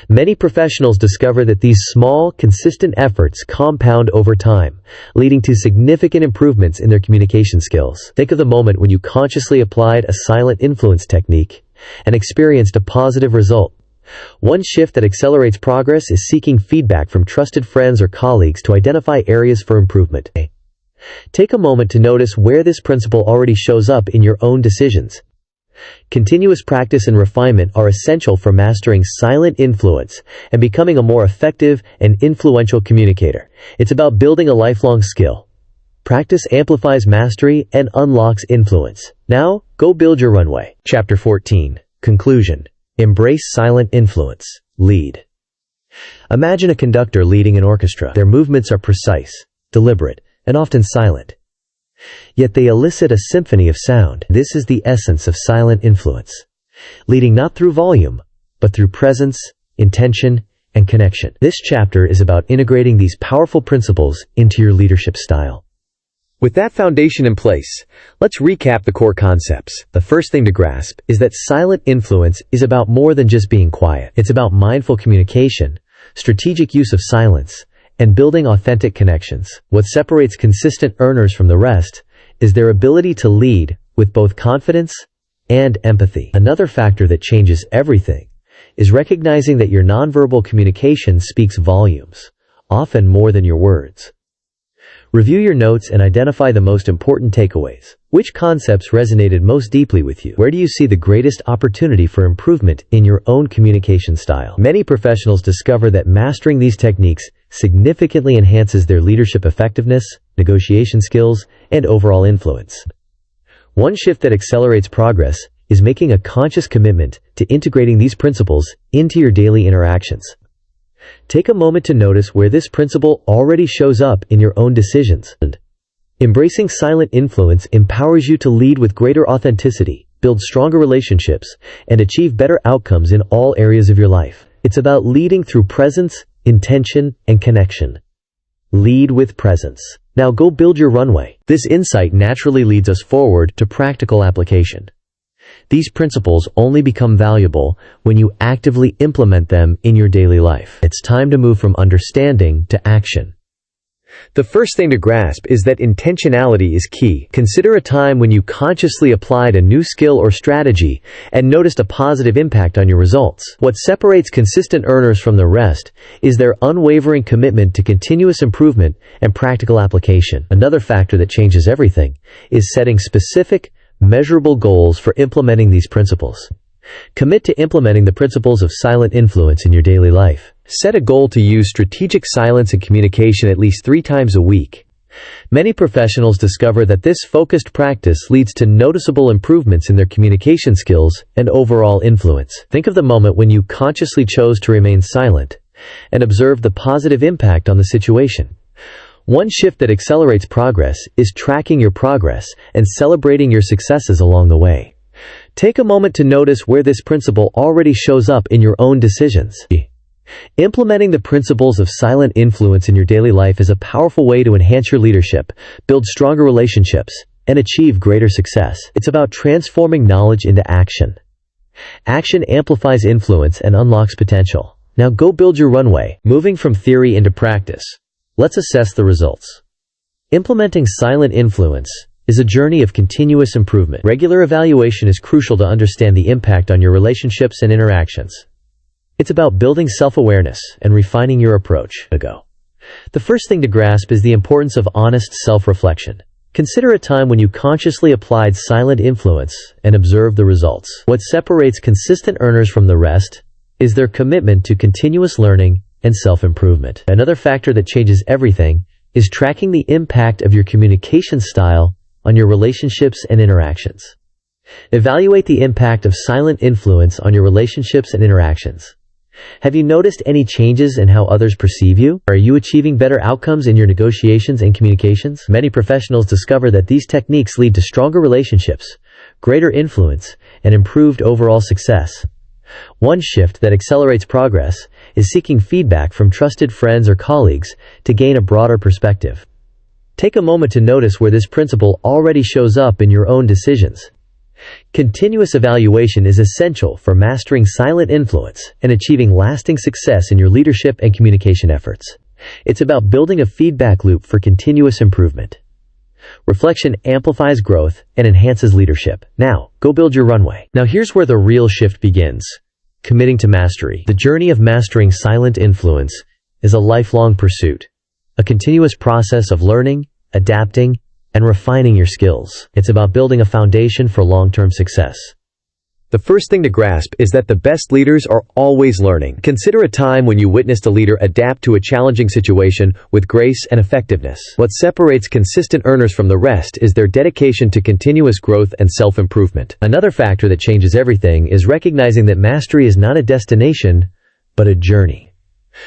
Many professionals discover that these small, consistent efforts compound over time, leading to significant improvements in their communication skills. Think of the moment when you consciously applied a silent influence technique and experienced a positive result. One shift that accelerates progress is seeking feedback from trusted friends or colleagues to identify areas for improvement. Take a moment to notice where this principle already shows up in your own decisions. Continuous practice and refinement are essential for mastering silent influence and becoming a more effective and influential communicator. It's about building a lifelong skill. Practice amplifies mastery and unlocks influence. Now, go build your runway. Chapter 14. Conclusion. Embrace silent influence. Lead. Imagine a conductor leading an orchestra. Their movements are precise, deliberate, and often silent. Yet they elicit a symphony of sound. This is the essence of silent influence, leading not through volume, but through presence, intention, and connection. This chapter is about integrating these powerful principles into your leadership style. With that foundation in place, let's recap the core concepts. The first thing to grasp is that silent influence is about more than just being quiet. It's about mindful communication, strategic use of silence, and building authentic connections. What separates consistent earners from the rest is their ability to lead with both confidence and empathy. Another factor that changes everything is recognizing that your nonverbal communication speaks volumes, often more than your words. Review your notes and identify the most important takeaways. Which concepts resonated most deeply with you? Where do you see the greatest opportunity for improvement in your own communication style? Many professionals discover that mastering these techniques significantly enhances their leadership effectiveness, negotiation skills, and overall influence. One shift that accelerates progress is making a conscious commitment to integrating these principles into your daily interactions. Take a moment to notice where this principle already shows up in your own decisions. Embracing silent influence empowers you to lead with greater authenticity, build stronger relationships, and achieve better outcomes in all areas of your life. It's about leading through presence, intention, and connection. Lead with presence. Now go build your runway. This insight naturally leads us forward to practical application. These principles only become valuable when you actively implement them in your daily life. It's time to move from understanding to action. The first thing to grasp is that intentionality is key. Consider a time when you consciously applied a new skill or strategy and noticed a positive impact on your results. What separates consistent earners from the rest is their unwavering commitment to continuous improvement and practical application. Another factor that changes everything is setting specific, measurable goals for implementing these principles. Commit to implementing the principles of silent influence in your daily life. Set a goal to use strategic silence and communication at least 3 times a week. Many professionals discover that this focused practice leads to noticeable improvements in their communication skills and overall influence. Think of the moment when you consciously chose to remain silent and observe the positive impact on the situation. One shift that accelerates progress is tracking your progress and celebrating your successes along the way. Take a moment to notice where this principle already shows up in your own decisions. Implementing the principles of silent influence in your daily life is a powerful way to enhance your leadership, build stronger relationships, and achieve greater success. It's about transforming knowledge into action. Action amplifies influence and unlocks potential. Now go build your runway. Moving from theory into practice. Let's assess the results. Implementing silent influence is a journey of continuous improvement. Regular evaluation is crucial to understand the impact on your relationships and interactions. It's about building self-awareness and refining your approach. The first thing to grasp is the importance of honest self-reflection. Consider a time when you consciously applied silent influence and observe the results. What separates consistent earners from the rest is their commitment to continuous learning and self-improvement. Another factor that changes everything is tracking the impact of your communication style on your relationships and interactions. Evaluate the impact of silent influence on your relationships and interactions. Have you noticed any changes in how others perceive you? Are you achieving better outcomes in your negotiations and communications? Many professionals discover that these techniques lead to stronger relationships, greater influence, and improved overall success. One shift that accelerates progress is seeking feedback from trusted friends or colleagues to gain a broader perspective. Take a moment to notice where this principle already shows up in your own decisions. Continuous evaluation is essential for mastering silent influence and achieving lasting success in your leadership and communication efforts. It's about building a feedback loop for continuous improvement. Reflection amplifies growth and enhances leadership. Now, go build your runway. Now here's where the real shift begins. Committing to mastery. The journey of mastering silent influence is a lifelong pursuit, a continuous process of learning, adapting, and refining your skills. It's about building a foundation for long-term success. The first thing to grasp is that the best leaders are always learning. Consider a time when you witnessed a leader adapt to a challenging situation with grace and effectiveness. What separates consistent earners from the rest is their dedication to continuous growth and self-improvement. Another factor that changes everything is recognizing that mastery is not a destination, but a journey.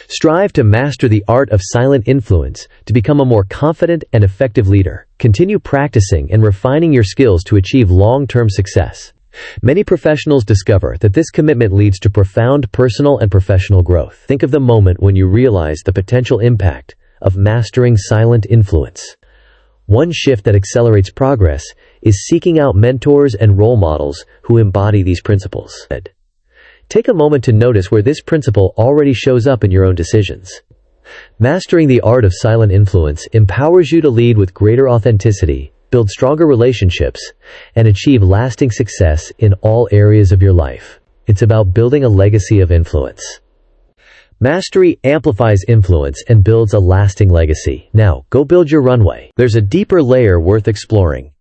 Strive to master the art of silent influence to become a more confident and effective leader. Continue practicing and refining your skills to achieve long-term success. Many professionals discover that this commitment leads to profound personal and professional growth. Think of the moment when you realize the potential impact of mastering silent influence. One shift that accelerates progress is seeking out mentors and role models who embody these principles. Take a moment to notice where this principle already shows up in your own decisions. Mastering the art of silent influence empowers you to lead with greater authenticity, build stronger relationships, and achieve lasting success in all areas of your life. It's about building a legacy of influence. Mastery amplifies influence and builds a lasting legacy. Now, go build your runway. There's a deeper layer worth exploring.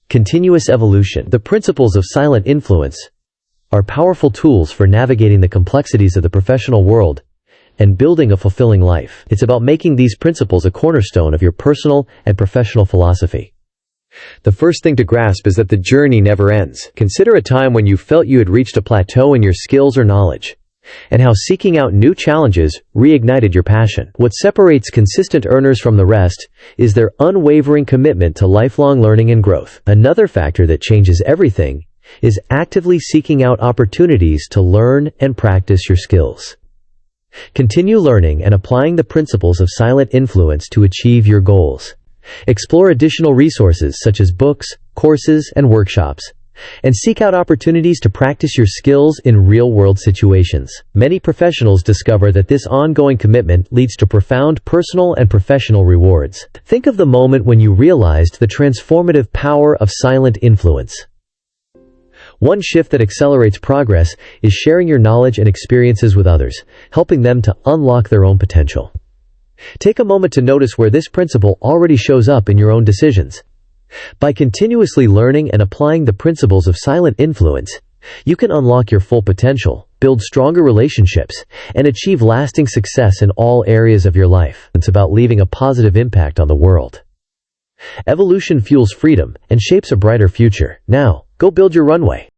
Continuous evolution. The principles of silent influence are powerful tools for navigating the complexities of the professional world and building a fulfilling life. It's about making these principles a cornerstone of your personal and professional philosophy. The first thing to grasp is that the journey never ends. Consider a time when you felt you had reached a plateau in your skills or knowledge, and how seeking out new challenges reignited your passion. What separates consistent earners from the rest is their unwavering commitment to lifelong learning and growth. Another factor that changes everything is actively seeking out opportunities to learn and practice your skills. Continue learning and applying the principles of silent influence to achieve your goals. Explore additional resources such as books, courses, and workshops, and seek out opportunities to practice your skills in real-world situations. Many professionals discover that this ongoing commitment leads to profound personal and professional rewards. Think of the moment when you realized the transformative power of silent influence. One shift that accelerates progress is sharing your knowledge and experiences with others, helping them to unlock their own potential. Take a moment to notice where this principle already shows up in your own decisions. By continuously learning and applying the principles of silent influence, you can unlock your full potential, build stronger relationships, and achieve lasting success in all areas of your life. It's about leaving a positive impact on the world. Evolution fuels freedom and shapes a brighter future. Now, go build your runway.